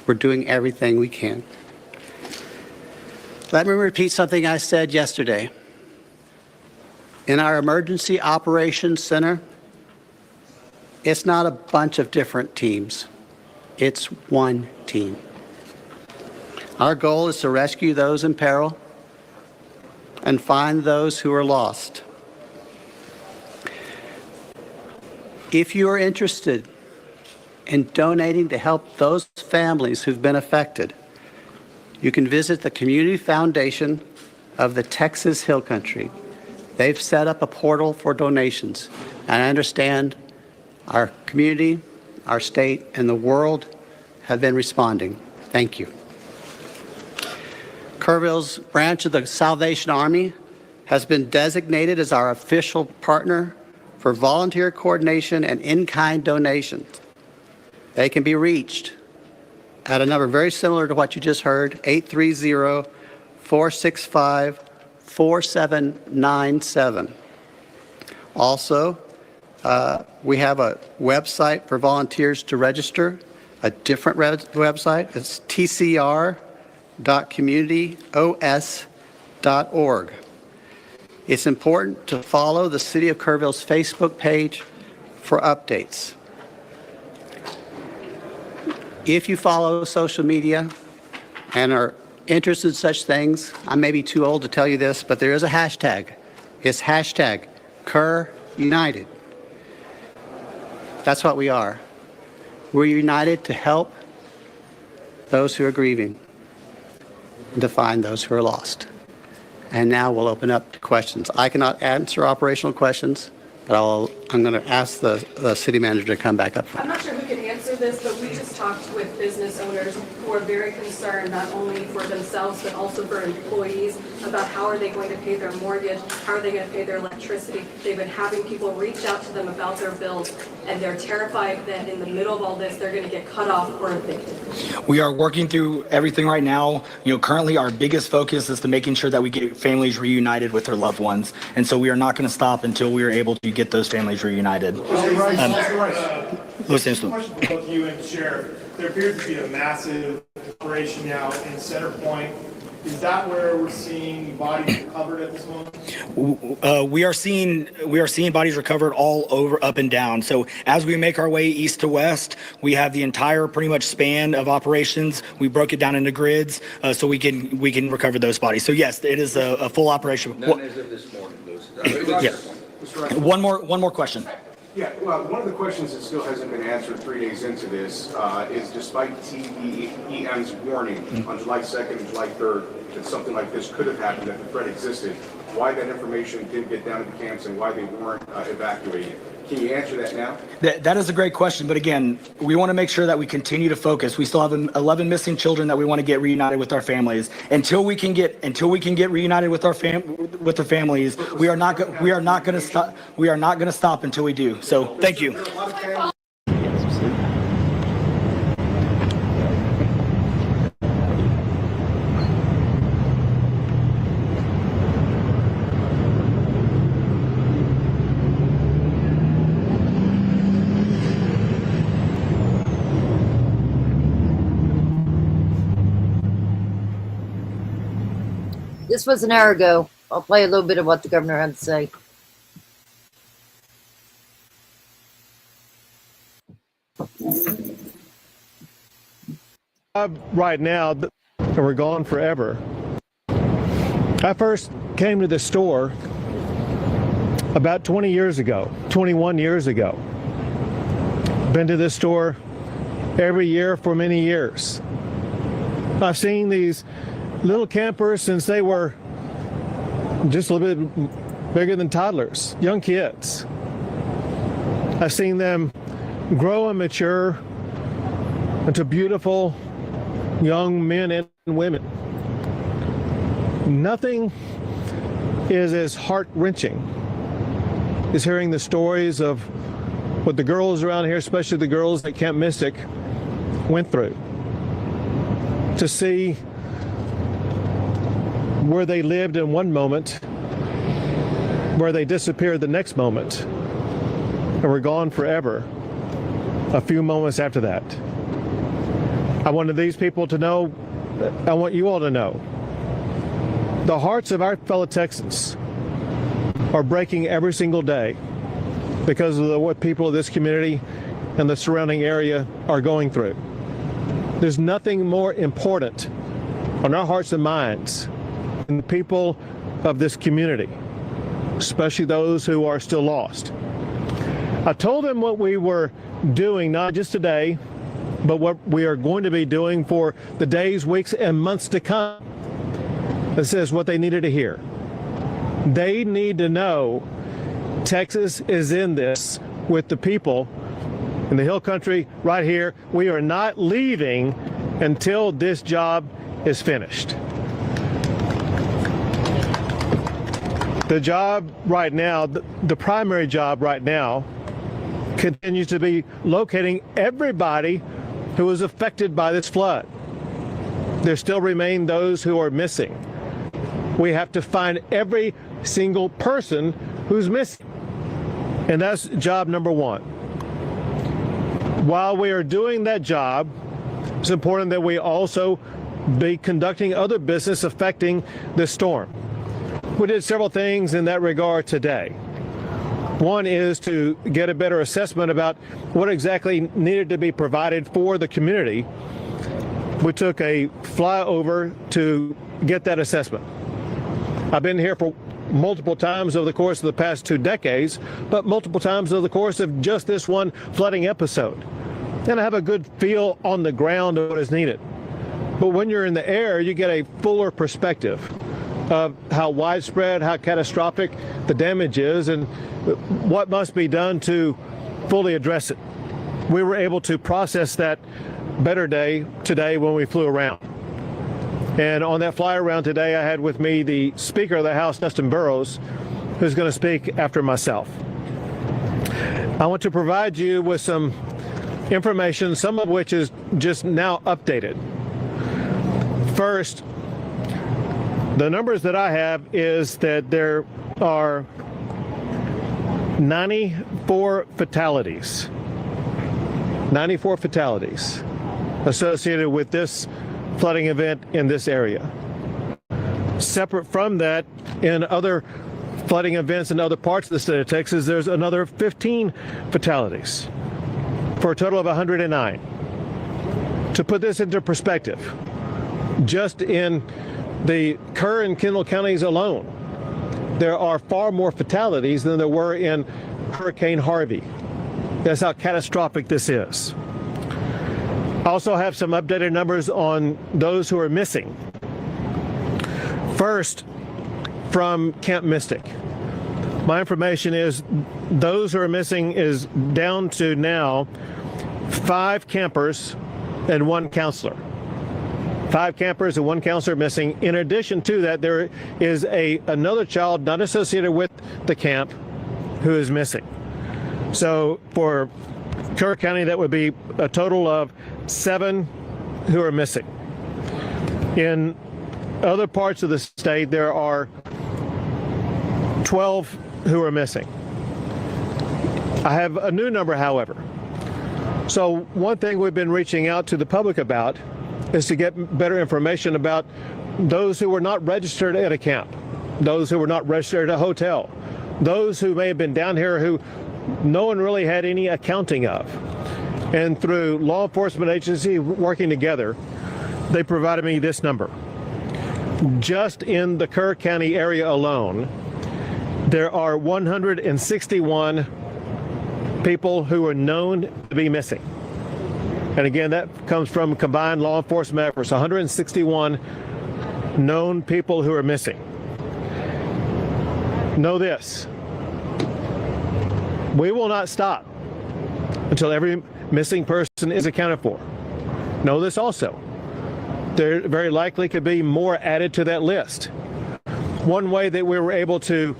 We're doing everything we can. Let me repeat something I said yesterday. In our Emergency Operations Center, it's not a bunch of different teams. It's one team. Our goal is to rescue those in peril and find those who are lost. If you are interested in donating to help those families who've been affected, you can visit the Community Foundation of the Texas Hill Country. They've set up a portal for donations, and I understand our community, our state, and the world have been responding. Thank you. Kerrville's branch of the Salvation Army has been designated as our official partner for volunteer coordination and in-kind donations. They can be reached at a number very similar to what you just heard, 830-465-4797. Also, we have a website for volunteers to register, a different website. It's tcr.communityos.org. It's important to follow the City of Kerrville's Facebook page for updates. If you follow social media and are interested in such things, I may be too old to tell you this, but there is a hashtag. It's hashtag KerrUnited. That's what we are. We're united to help those who are grieving and to find those who are lost. And now we'll open up to questions. I cannot answer operational questions, but I'm going to ask the city manager to come back up. I'm not sure who can answer this, but we just talked with business owners who are very concerned not only for themselves but also for employees about how are they going to pay their mortgage, how are they going to pay their electricity. They've been having people reach out to them about their bills, and they're terrified that in the middle of all this they're going to get cut off or evicted. We are working through everything right now. Currently our biggest focus is to making sure that we get families reunited with their loved ones. And so we are not going to stop until we are able to get those families reunited. Question for both you and Sheriff. There appears to be a massive operation now in Center Point. Is that where we're seeing bodies recovered at this moment? We are seeing bodies recovered all over, up and down. So as we make our way east to west, we have the entire pretty much span of operations. We broke it down into grids so we can recover those bodies. So yes, it is a full operation. None as of this morning, Lewis. Yeah. One more question. Yeah, well, one of the questions that still hasn't been answered 3 days into this is despite TEM's warning on July 2nd and July 3rd that something like this could have happened, that the threat existed, why that information didn't get down to the camps and why they weren't evacuated. Can you answer that now? That is a great question, but again, we want to make sure that we continue to focus. We still have 11 missing children that we want to get reunited with our families. Until we can get reunited with their families, we are not going to stop. We are not going to stop until we do. So, thank you. This was an hour ago. I'll play a little bit of what the governor had to say. Right now, and we're gone forever. I first came to the store about 21 years ago. Been to this store every year for many years. I've seen these little campers since they were just a little bit bigger than toddlers, young kids. I've seen them grow and mature into beautiful young men and women. Nothing is as heart-wrenching as hearing the stories of what the girls around here, especially the girls at Camp Mystic, went through. To see where they lived in one moment, where they disappeared the next moment, and were gone forever a few moments after that. I wanted these people to know, I want you all to know, the hearts of our fellow Texans are breaking every single day because of what people of this community and the surrounding area are going through. There's nothing more important on our hearts and minds than the people of this community, especially those who are still lost. I told them what we were doing, not just today, but what we are going to be doing for the days, weeks, and months to come. This is what they needed to hear. They need to know Texas is in this with the people in the Hill Country right here. We are not leaving until this job is finished. The job right now, the primary job right now, continues to be locating everybody who was affected by this flood. There still remain those who are missing. We have to find every single person who's missing. And that's job number one. While we are doing that job, it's important that we also be conducting other business affecting this storm. We did several things in that regard today. One is to get a better assessment about what exactly needed to be provided for the community. We took a flyover to get that assessment. I've been here for multiple times over the course of the past 2 decades, but multiple times over the course of just this one flooding episode. And I have a good feel on the ground of what is needed. But when you're in the air, you get a fuller perspective of how widespread, how catastrophic the damage is, and what must be done to fully address it. We were able to process that better today when we flew around. And on that fly around today, I had with me the Speaker of the House, Dustin Burrows, who's going to speak after myself. I want to provide you with some information, some of which is just now updated. First, the numbers that I have is that there are 94 fatalities. 94 fatalities associated with this flooding event in this area. Separate from that, in other flooding events in other parts of the state of Texas, there's another 15 fatalities for a total of 109. To put this into perspective, just in the Kerr and Kendall counties alone, there are far more fatalities than there were in Hurricane Harvey. That's how catastrophic this is. I also have some updated numbers on those who are missing. First, from Camp Mystic. My information is those who are missing is down to now 5 campers and 1 counselor. 5 campers and 1 counselor missing. In addition to that, there is another child not associated with the camp who is missing. So for Kerr County, that would be a total of 7 who are missing. In other parts of the state, there are 12 who are missing. I have a new number, however. So one thing we've been reaching out to the public about is to get better information about those who were not registered at a camp, those who were not registered at a hotel, those who may have been down here who no one really had any accounting of. And through law enforcement agency working together, they provided me this number. Just in the Kerr County area alone, there are 161 people who are known to be missing. And again, that comes from combined law enforcement efforts, 161 known people who are missing. Know this, we will not stop until every missing person is accounted for. Know this also, there very likely could be more added to that list. One way that we were able to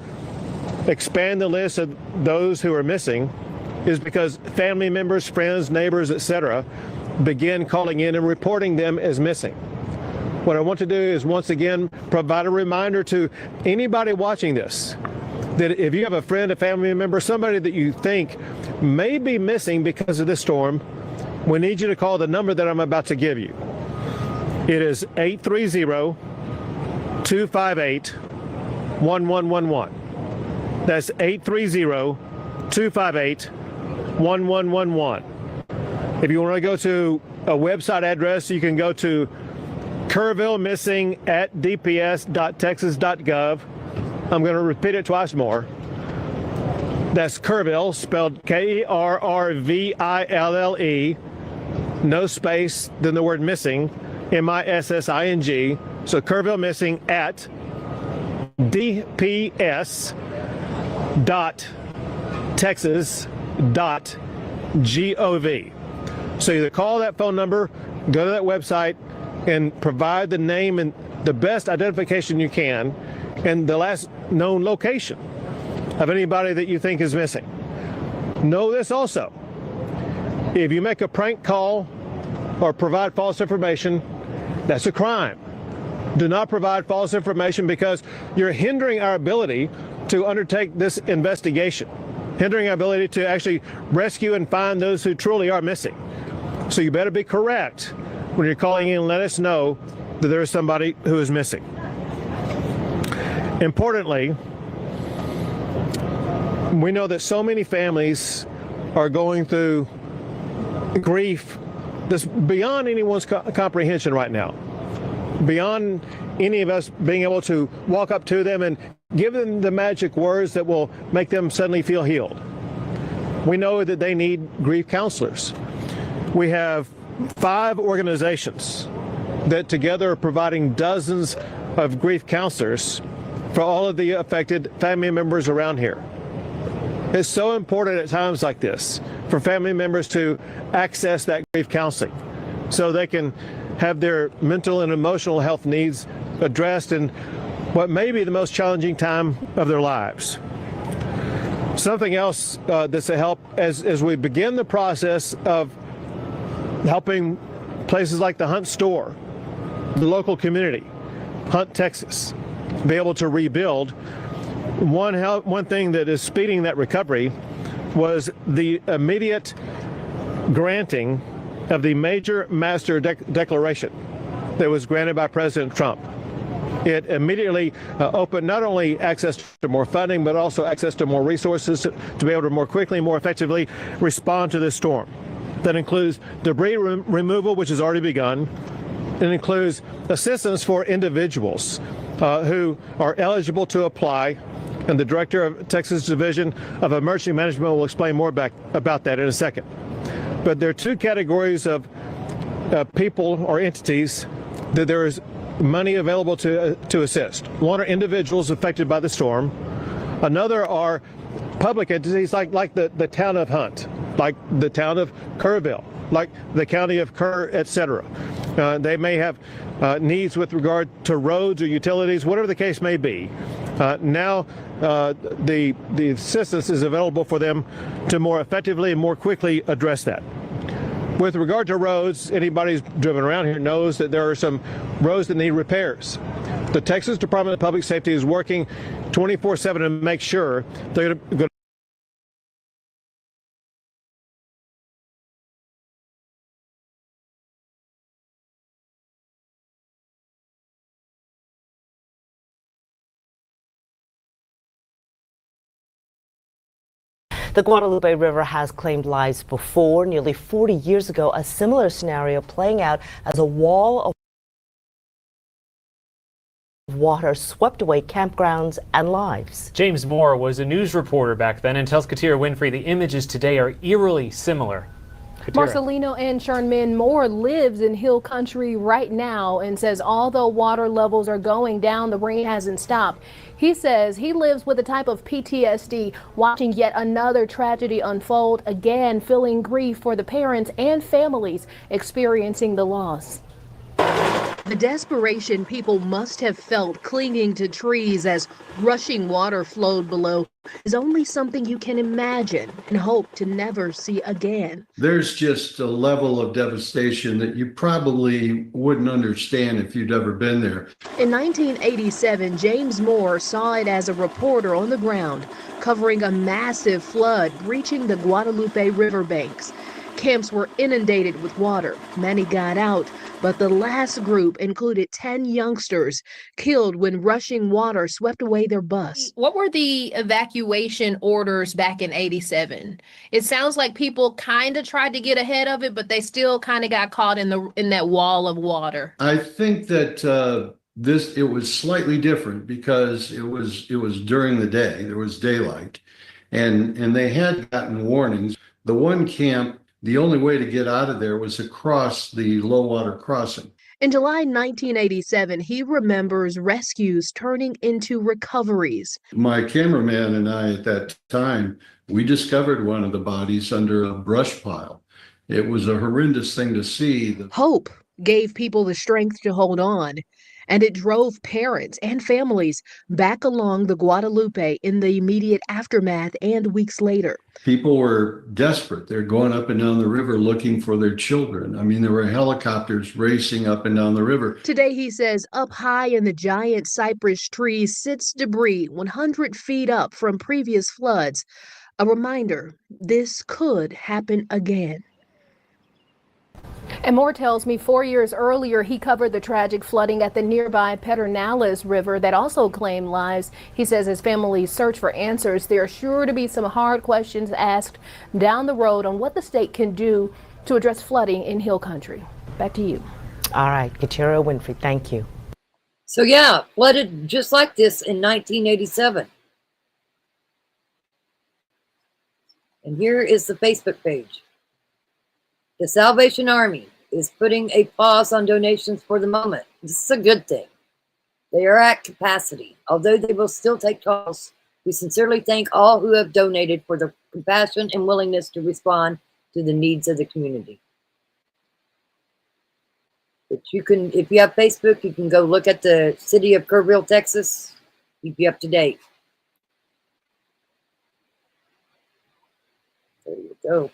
expand the list of those who are missing is because family members, friends, neighbors, etc., begin calling in and reporting them as missing. What I want to do is once again provide a reminder to anybody watching this that if you have a friend, a family member, somebody that you think may be missing because of this storm, we need you to call the number that I'm about to give you. It is 830-258-1111. That's 830-258-1111. If you want to go to a website address, you can go to kerrvillemissing@dps.texas.gov. I'm going to repeat it twice more. That's Kerrville, spelled Kerrville, no space, then the word missing, MISSING. So Kerrville Missing at dps.texas.gov. So either call that phone number, go to that website, and provide the name and the best identification you can and the last known location of anybody that you think is missing. Know this also. If you make a prank call or provide false information, that's a crime. Do not provide false information because you're hindering our ability to undertake this investigation, hindering our ability to actually rescue and find those who truly are missing. So you better be correct when you're calling in and let us know that there is somebody who is missing. Importantly, we know that so many families are going through grief that's beyond anyone's comprehension right now, beyond any of us being able to walk up to them and give them the magic words that will make them suddenly feel healed. We know that they need grief counselors. We have 5 organizations that together are providing dozens of grief counselors for all of the affected family members around here. It's so important at times like this for family members to access that grief counseling so they can have their mental and emotional health needs addressed in what may be the most challenging time of their lives. Something else that's a help as we begin the process of helping places like the Hunt store, the local community, Hunt, Texas, be able to rebuild. One thing that is speeding that recovery was the immediate granting of the major master declaration that was granted by President Trump. It immediately opened not only access to more funding, but also access to more resources to be able to more quickly, more effectively respond to this storm. That includes debris removal, which has already begun. It includes assistance for individuals who are eligible to apply, and the director of Texas Division of Emergency Management will explain more about that in a second. But there are 2 categories of people or entities that there is money available to assist. One are individuals affected by the storm. Another are public entities like the town of Hunt, like the town of Kerrville, like the county of Kerr, etc. They may have needs with regard to roads or utilities, whatever the case may be. Now the assistance is available for them to more effectively and more quickly address that. With regard to roads, anybody who's driven around here knows that there are some roads that need repairs. The Texas Department of Public Safety is working 24/7 to make sure they're going to The Guadalupe River has claimed lives before. Nearly 40 years ago, a similar scenario playing out as a wall of water swept away campgrounds and lives. James Moore was a news reporter back then and tells Katira Winfrey the images today are eerily similar. Katira. Marcelino and Charmin Moore lives in hill country right now and says although water levels are going down, the rain hasn't stopped. He says he lives with a type of PTSD, watching yet another tragedy unfold, again feeling grief for the parents and families experiencing the loss. The desperation people must have felt clinging to trees as rushing water flowed below is only something you can imagine and hope to never see again. There's just a level of devastation that you probably wouldn't understand if you'd ever been there. In 1987, James Moore saw it as a reporter on the ground, covering a massive flood breaching the Guadalupe riverbanks. Camps were inundated with water. Many got out, but the last group included 10 youngsters killed when rushing water swept away their bus. What were the evacuation orders back in 87? It sounds like people kind of tried to get ahead of it, but they still kind of got caught in that wall of water. I think that it was slightly different because it was during the day. There was daylight, and they had gotten warnings. The one camp, the only way to get out of there was across the low water crossing. In July 1987, he remembers rescues turning into recoveries. My cameraman and I at that time, we discovered one of the bodies under a brush pile. It was a horrendous thing to see. Hope gave people the strength to hold on, and it drove parents and families back along the Guadalupe in the immediate aftermath and weeks later. People were desperate. They're going up and down the river looking for their children. I mean, there were helicopters racing up and down the river. Today, he says, up high in the giant cypress trees sits debris 100 feet up from previous floods. A reminder, this could happen again. And Moore tells me 4 years earlier, he covered the tragic flooding at the nearby Pedernales River that also claimed lives. He says his family search for answers. There are sure to be some hard questions asked down the road on what the state can do to address flooding in Hill Country. Back to you. All right, Kateria Winfrey, thank you. So yeah, flooded just like this in 1987. And here is the Facebook page. The Salvation Army is putting a pause on donations for the moment. This is a good thing. They are at capacity. Although they will still take calls, we sincerely thank all who have donated for their compassion and willingness to respond to the needs of the community. But you can, if you have Facebook, you can go look at the city of Kerrville, Texas. Keep you up to date. There you go.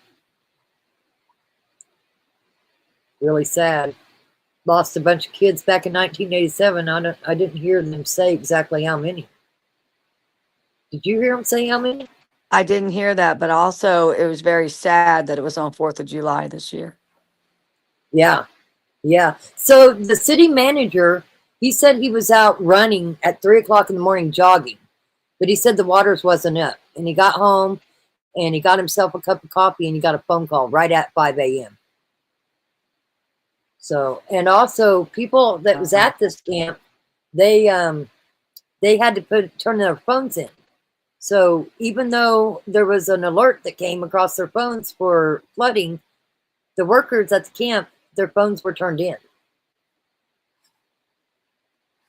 Really sad. Lost a bunch of kids back in 1987. I didn't hear them say exactly how many. Did you hear them say how many? I didn't hear that, but also it was very sad that it was on 4th of July this year. Yeah. Yeah. So the city manager, he said he was out running at 3 o'clock in the morning jogging, but he said the waters wasn't up. And he got home and he got himself a cup of coffee and he got a phone call right at 5 a.m. So, and also people that was at this camp, they had to turn their phones in. So even though there was an alert that came across their phones for flooding, the workers at the camp, their phones were turned in.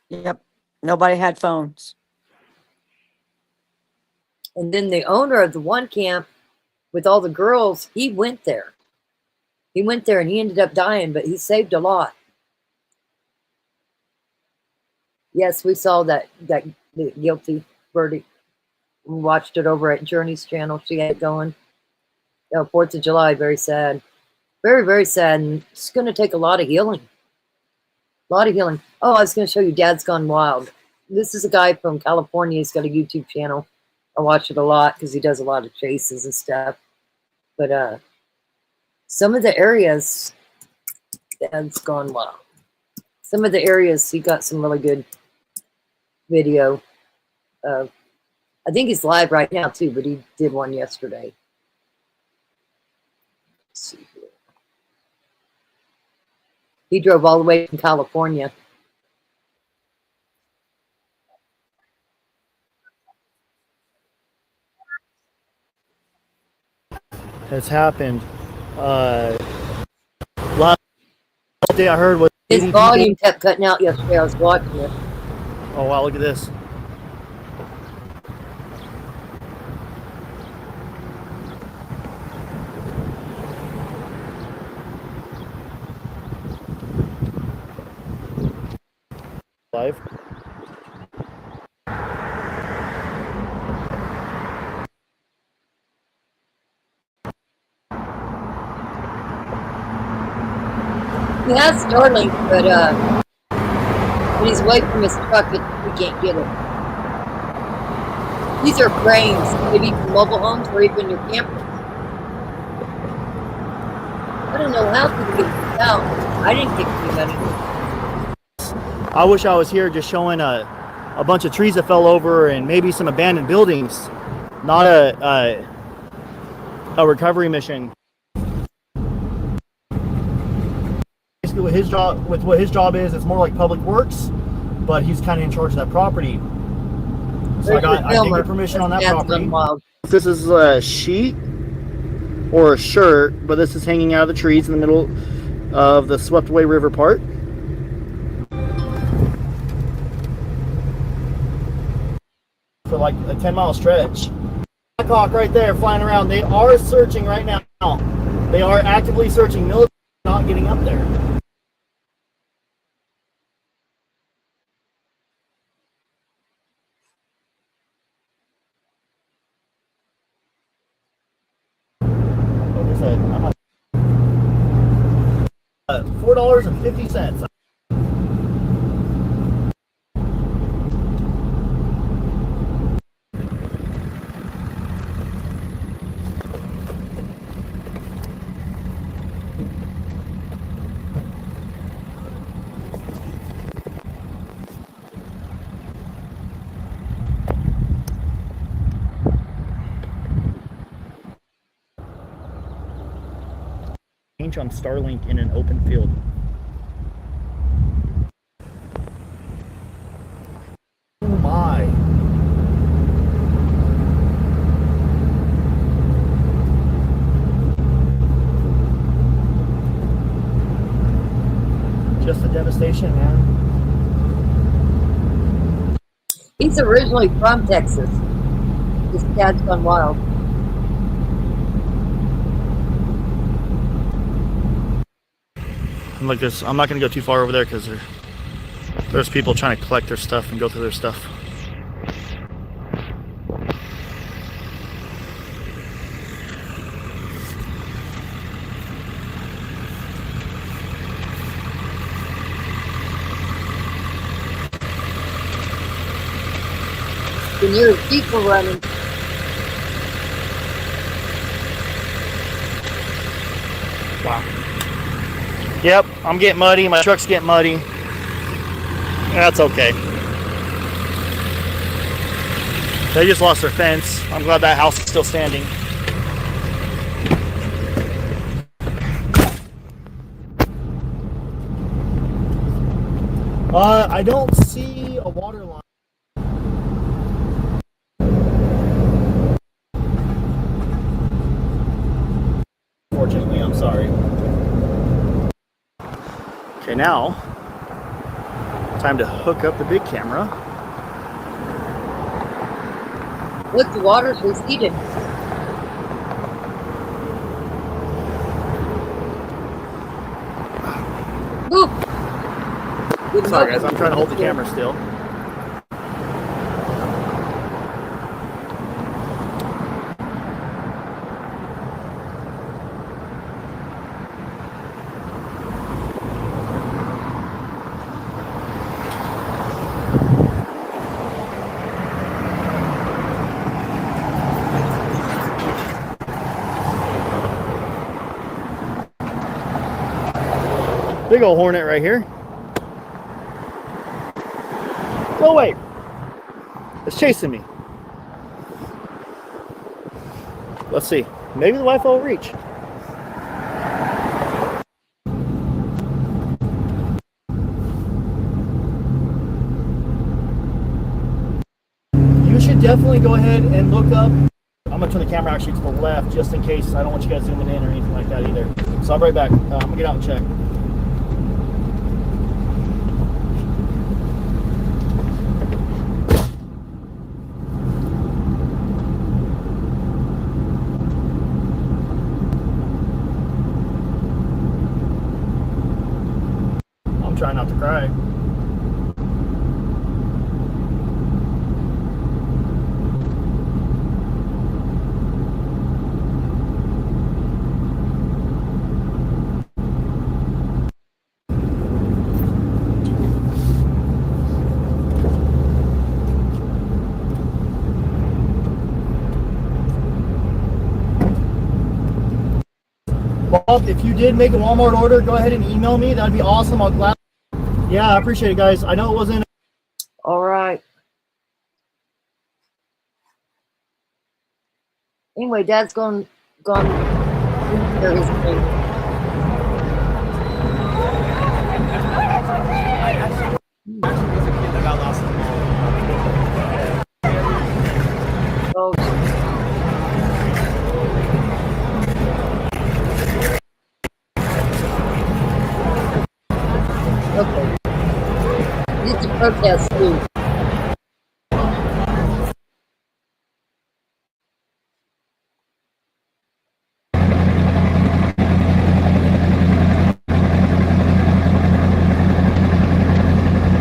Yep. Nobody had phones. And then the owner of the one camp with all the girls, he went there. He went there and he ended up dying, but he saved a lot. Yes, we saw the guilty verdict. We watched it over at Journey's channel. She had it going. 4th of July, very sad. Very, very sad. And it's going to take a lot of healing. A lot of healing. Oh, I was going to show you Dad's Gone Wild. This is a guy from California. He's got a YouTube channel. I watch it a lot because he does a lot of chases and stuff. But some of the areas, Dad's Gone Wild. Some of the areas, he got some really good video. I think he's live right now too, but he did one yesterday. Let's see here. He drove all the way from California. Has happened. Last day I heard was his volume kept cutting out yesterday. I was watching it. Oh wow, look at this. life. He has Starlink, but when he's away from his truck, he can't get it. These are frames, maybe for mobile homes or even your camper. I don't know how people get this out. I didn't get any money. I wish I was here just showing a bunch of trees that fell over and maybe some abandoned buildings, not a recovery mission. Basically, what his job is, it's more like public works, but he's kind of in charge of that property. So I did get permission on that property. This is a sheet or a shirt, but this is hanging out of the trees in the middle of the swept away river part. For like a 10-mile stretch. Blackhawk right there flying around. They are searching right now. They are actively searching. Military not getting up there. Like I said, I'm not $4.50. On Starlink in an open field. Oh my. Just a devastation, man. He's originally from Texas. His dad's gone wild. Like this, I'm not going to go too far over there because there's people trying to collect their stuff and go through their stuff. You can hear people running. Wow. Yep, I'm getting muddy. My truck's getting muddy. That's okay. They just lost their fence. I'm glad that house is still standing. I don't see a water line. Unfortunately, I'm sorry. Okay, now, time to hook up the big camera. Look, the water's receded. Ooh. Sorry guys, I'm trying to hold the camera still. Big old hornet right here. Go away. It's chasing me. Let's see. Maybe the Wi-Fi will reach. You should definitely go ahead and look up. I'm going to turn the camera actually to the left just in case. I don't want you guys zooming in or anything like that either. So I'll be right back. I'm going to get out and check. I'm trying not to cry. If you did make a Walmart order, go ahead and email me. That'd be awesome. I'll glad. Yeah, I appreciate it, guys. I know it wasn't. All right. Anyway, Dad's gone for his thing. Oh. Okay. It's a protest too.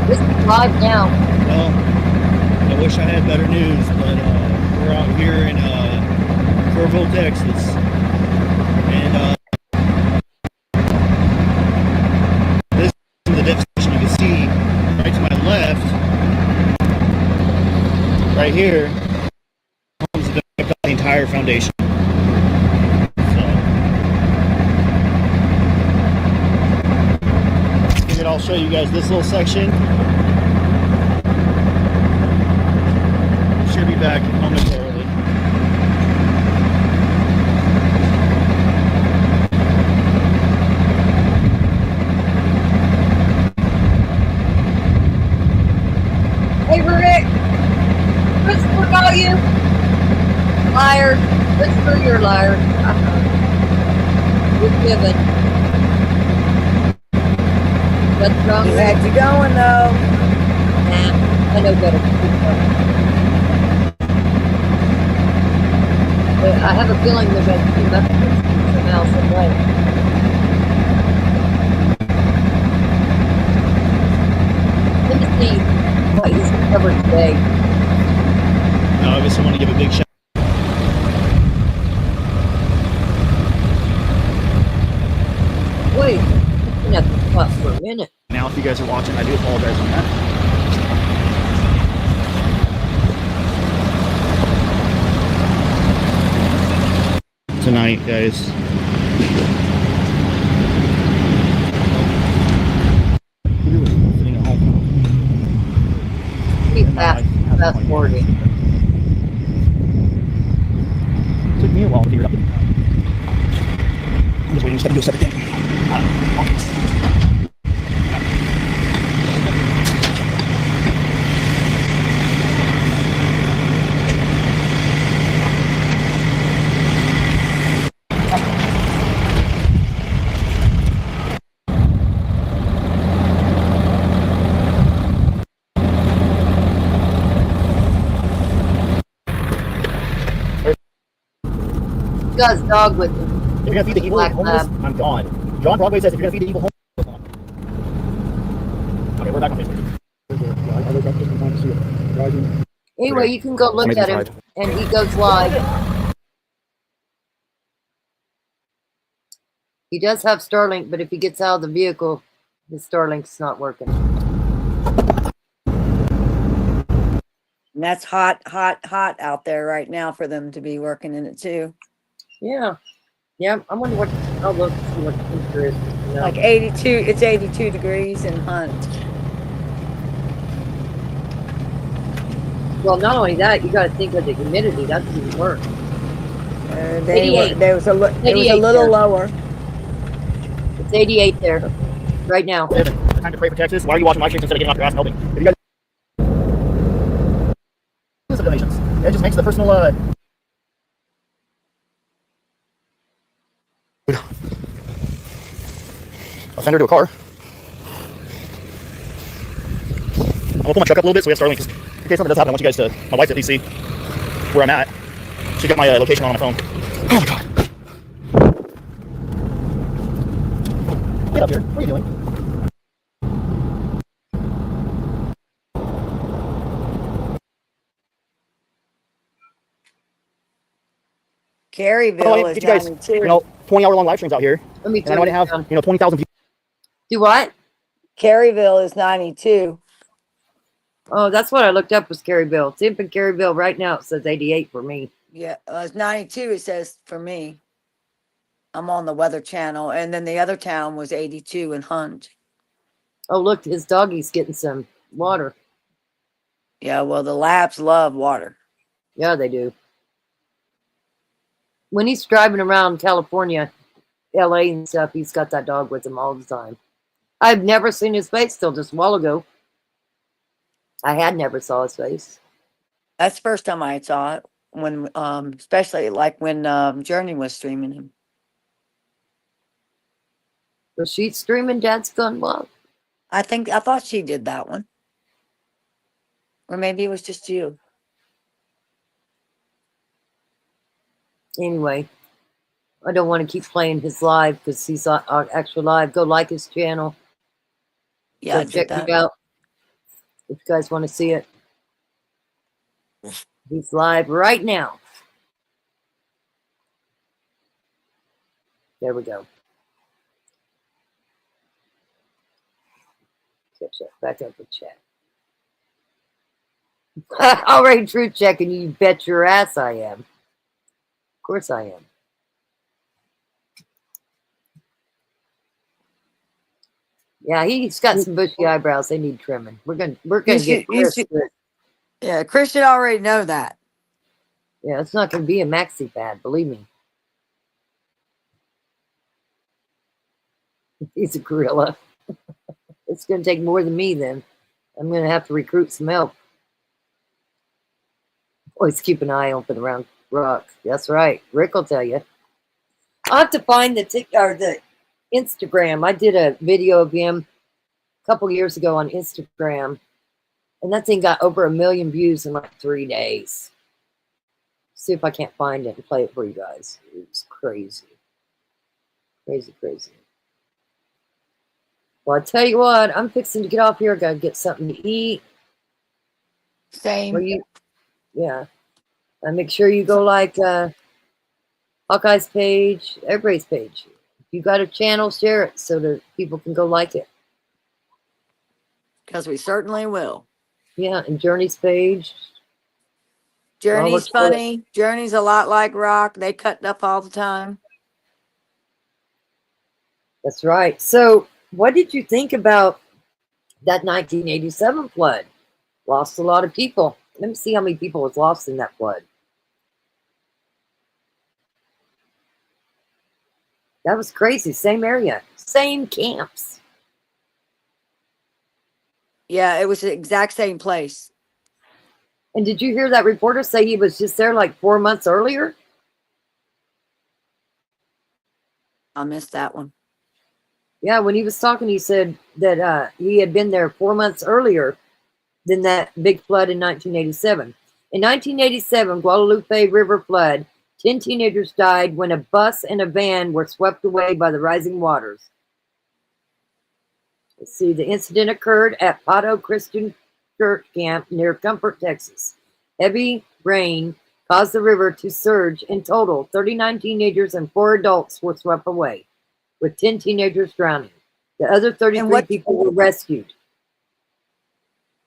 This is live now. Well, I wish I had better news, but we're out here in Kerrville, Texas, and this is the devastation. You can see right to my left, right here, homes that have got the entire foundation. So, I'll show you guys this little section. Should be back momentarily. Hey, Rick. Whisper about you. Liar. Whisper, you're a liar. You're given. What's wrong? You had you going though. Nah, I know better. But I have a feeling they're going to do that somehow, some way. Let me see what he's covered today. I obviously want to give a big shout. Wait, I'm going to have to pause for a minute. Now, if you guys are watching, I do apologize on that. Tonight, guys. Fast forwarding. Took me a while to figure it out. I'm just waiting to do a separate thing. Got his dog with him. If you're gonna feed the evil homeless, I'm gone. John Broadway says if you're gonna feed the evil homeless, I'm gone. Okay, we're back on Facebook. Anyway, you can go look at him, and he goes live. He does have Starlink, but if he gets out of the vehicle, his Starlink's not working. And that's hot out there right now for them to be working in it too. Yeah. Yeah, I wonder what, I'll look and see what the temperature is. You know. Like 82, it's 82 degrees in Hunt. Well, not only that, you got to think of the humidity. That's even worse. It was a little there. lower. It's 88 there right now. Time to pray for Texas. Why are you watching my streams instead of getting off your ass and helping? If you guys donations, it just makes the personal I'll send her to a car. I'm gonna pull my truck up a little bit so we have Starlink, just in case something does happen. I want you guys to, my wife to at least see where I'm at. She got my location on my phone. Oh my god. Get up here. What are you doing? Caryville is you guys, 92. 20-hour long live streams out here. Let me and I know I have, 20,000 people. Do what? Caryville is 92. Oh, that's what I looked up was Caryville. It's in Caryville right now. It says 88 for me. Yeah, it's 92. It says for me. I'm on the Weather Channel, and then the other town was 82 in Hunt. Oh, look, his doggy's getting some water. Yeah, well, the labs love water. Yeah, they do. When he's driving around California, LA and stuff, he's got that dog with him all the time. I've never seen his face till just a while ago. I had never saw his face. That's the first time I saw it, when, especially like when Journey was streaming him. Was she streaming Dad's Gun Wild? I thought she did that one. Or maybe it was just you. Anyway, I don't want to keep playing his live because he's actual live. Go like his channel. Yeah, I Go check did that. it out if you guys want to see it. He's live right now. There we go. Check back up the chat. Already truth checking. You bet your ass I am. Of course I am. Yeah, he's got some bushy eyebrows. They need trimming. We're gonna get Chris. Yeah, Chris should already know that. Yeah, it's not gonna be a maxi pad, believe me. He's a gorilla. It's gonna take more than me then. I'm gonna have to recruit some help. Always keep an eye open around Rock. That's right. Rick will tell you. I'll have to find the Instagram. I did a video of him a couple years ago on Instagram, and that thing got over 1 million views in like 3 days. See if I can't find it and play it for you guys. It was crazy. Crazy, crazy. Well, I tell you what, I'm fixing to get off here. I gotta get something to eat. Same. Yeah. And make sure you go like Hawkeye's page, everybody's page. If you got a channel, share it so that people can go like it. Because we certainly will. Yeah, and Journey's page. Journey's funny. Journey's a lot like Rock. They cut up all the time. That's right. So what did you think about that 1987 flood? Lost a lot of people. Let me see how many people was lost in that flood. That was crazy. Same area, same camps. Yeah, it was the exact same place. And did you hear that reporter say he was just there like 4 months earlier? I missed that one. Yeah, when he was talking, he said that he had been there 4 months earlier than that big flood in 1987. In 1987, Guadalupe River flood, 10 teenagers died when a bus and a van were swept away by the rising waters. Let's see, the incident occurred at Pato Christian Church Camp near Comfort, Texas. Heavy rain caused the river to surge. In total, 39 teenagers and 4 adults were swept away, with 10 teenagers drowning. The other 33 people were rescued.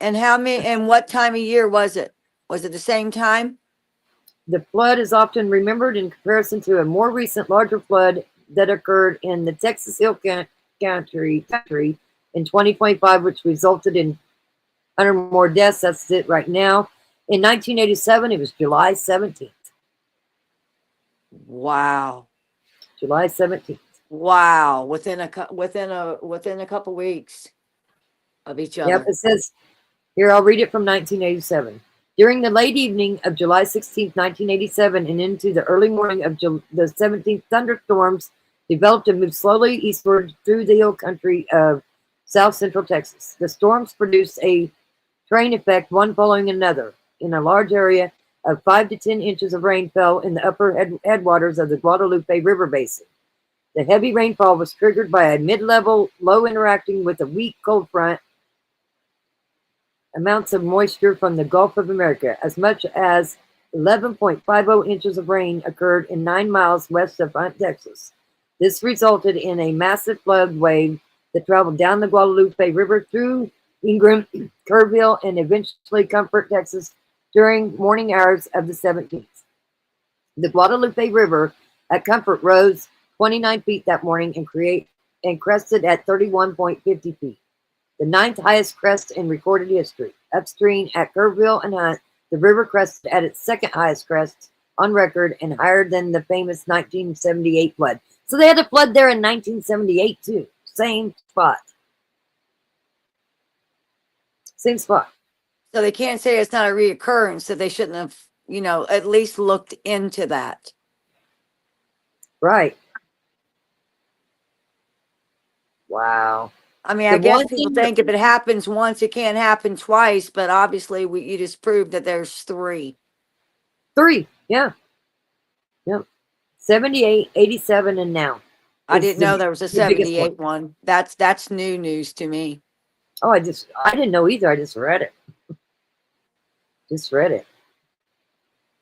And what time of year was it? Was it the same time? The flood is often remembered in comparison to a more recent, larger flood that occurred in the Texas Hill Country in 2025, which resulted in 100 more deaths. That's it right now. In 1987, it was July 17th. Wow. July 17th. Wow. Within a couple weeks of each other. Yep, it says here, I'll read it from 1987. During the late evening of July 16, 1987, and into the early morning of the 17th, thunderstorms developed and moved slowly eastward through the hill country of south central Texas. The storms produced a train effect, one following another. In a large area of 5 to 10 inches of rain fell in the upper headwaters of the Guadalupe River Basin. The heavy rainfall was triggered by a mid-level low interacting with a weak cold front. Amounts of moisture from the Gulf of America. As much as 11.50 inches of rain occurred in 9 miles west of Hunt, Texas. This resulted in a massive flood wave that traveled down the Guadalupe River through Ingram, Kerrville, and eventually Comfort, Texas during morning hours of the 17th. The Guadalupe River at Comfort rose 29 feet that morning and crested at 31.50 feet. The ninth highest crest in recorded history. Upstream at Kerrville and Hunt, the river crested at its second highest crest on record and higher than the famous 1978 flood. So they had a flood there in 1978 too. Same spot. Same spot. So they can't say it's not a reoccurrence, so they shouldn't have, at least looked into that. Right. Wow. I mean, I guess people think if it happens once, it can't happen twice, but obviously you just proved that there's three. Three, yeah. Yep. 78, 87, and now. I didn't know there was a 78 one. That's new news to me. Oh, I didn't know either. I just read it.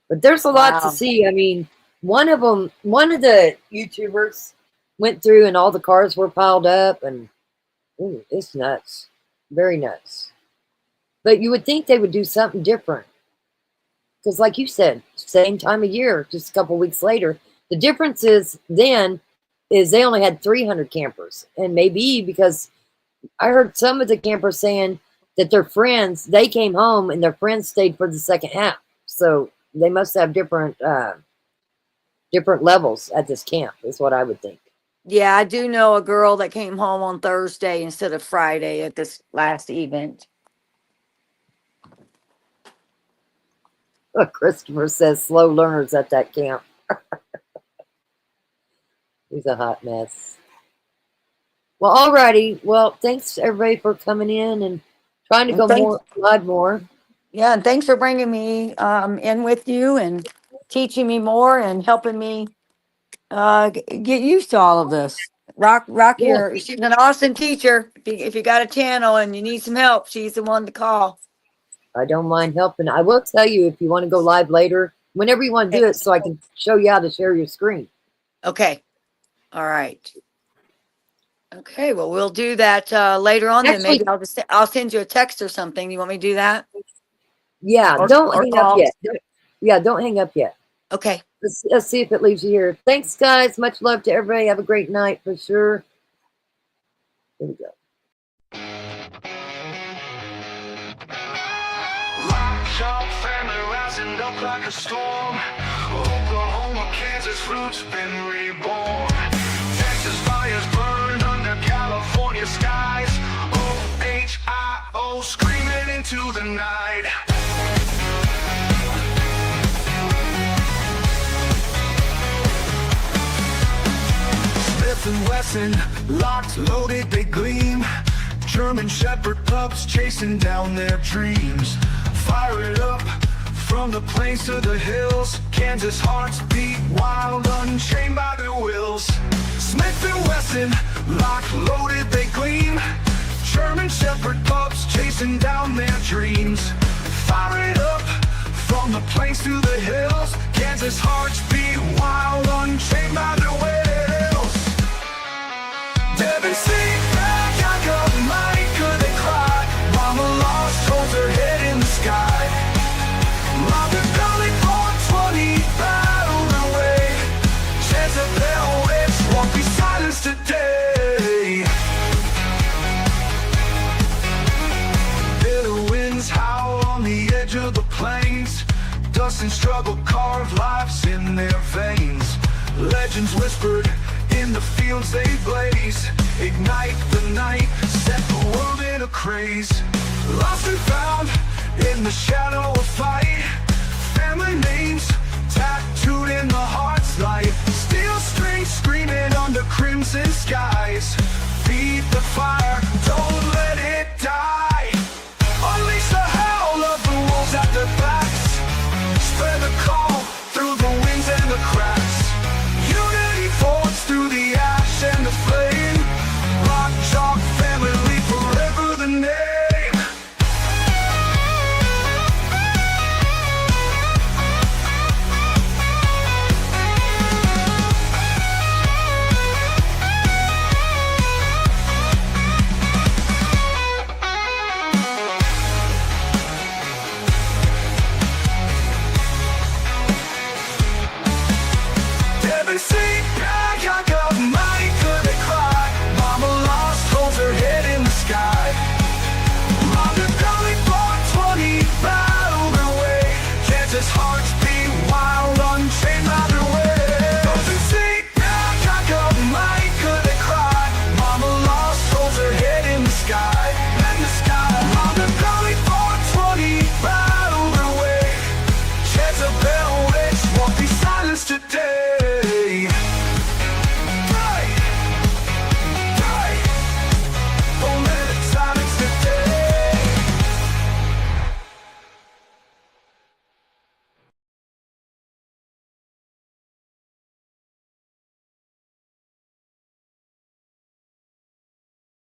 But there's a lot to see. I mean, one of the YouTubers went through and all the cars were piled up, and it's nuts. Very nuts. But you would think they would do something different. Because like you said, same time of year, just a couple weeks later. The difference is then is they only had 300 campers. And maybe because I heard some of the campers saying that their friends, they came home and their friends stayed for the second half. So they must have different levels at this camp, is what I would think. Yeah, I do know a girl that came home on Thursday instead of Friday at this last event. Christopher says slow learners at that camp. He's a hot mess. Well, alrighty. Well, thanks everybody for coming in and trying to go more. Yeah, and thanks for bringing me in with you and teaching me more and helping me get used to all of this. Rocky, she's an awesome teacher. If you got a channel and you need some help, she's the one to call. I don't mind helping. I will tell you if you want to go live later, whenever you want to do it, so I can show you how to share your screen. Okay. All right. Okay. Well, we'll do that later on. Actually, then maybe I'll send you a text or something. You want me to do that? Yeah. Don't hang up yet. Don't hang up yet. Okay. Let's see if it leaves you here. Thanks, guys. Much love to everybody. Have a great night for sure. Here we go. Family rising up like a storm. Oklahoma, Kansas roots been reborn. Texas fires burned under California skies. OHIO screaming into the night. Smith and Wesson, locked, loaded, they gleam. German Shepherd pups chasing down their dreams. Fire it up from the plains to the hills. Kansas hearts beat wild, unchained by their wills. Smith and Wesson, locked, loaded, they gleam. German Shepherd pups chasing down their dreams. Fire it up from the plains to the hills. Kansas hearts beat wild, unchained by their wills. Devin Sing back, I got mighty could they cry. Mama lost, holds her head in the sky. Marvin Valley 420 battled away. Jezebel waves won't be silenced today. Bitter winds howl on the edge of the plains. Dust and struggle carve lives in their veins. Legends whispered in the fields they blaze. Ignite the night, set the world in a craze. Lost and found in the shadow of fight. Family names tattooed in the heart's light. Steel strings screaming under crimson skies. Feed the fire.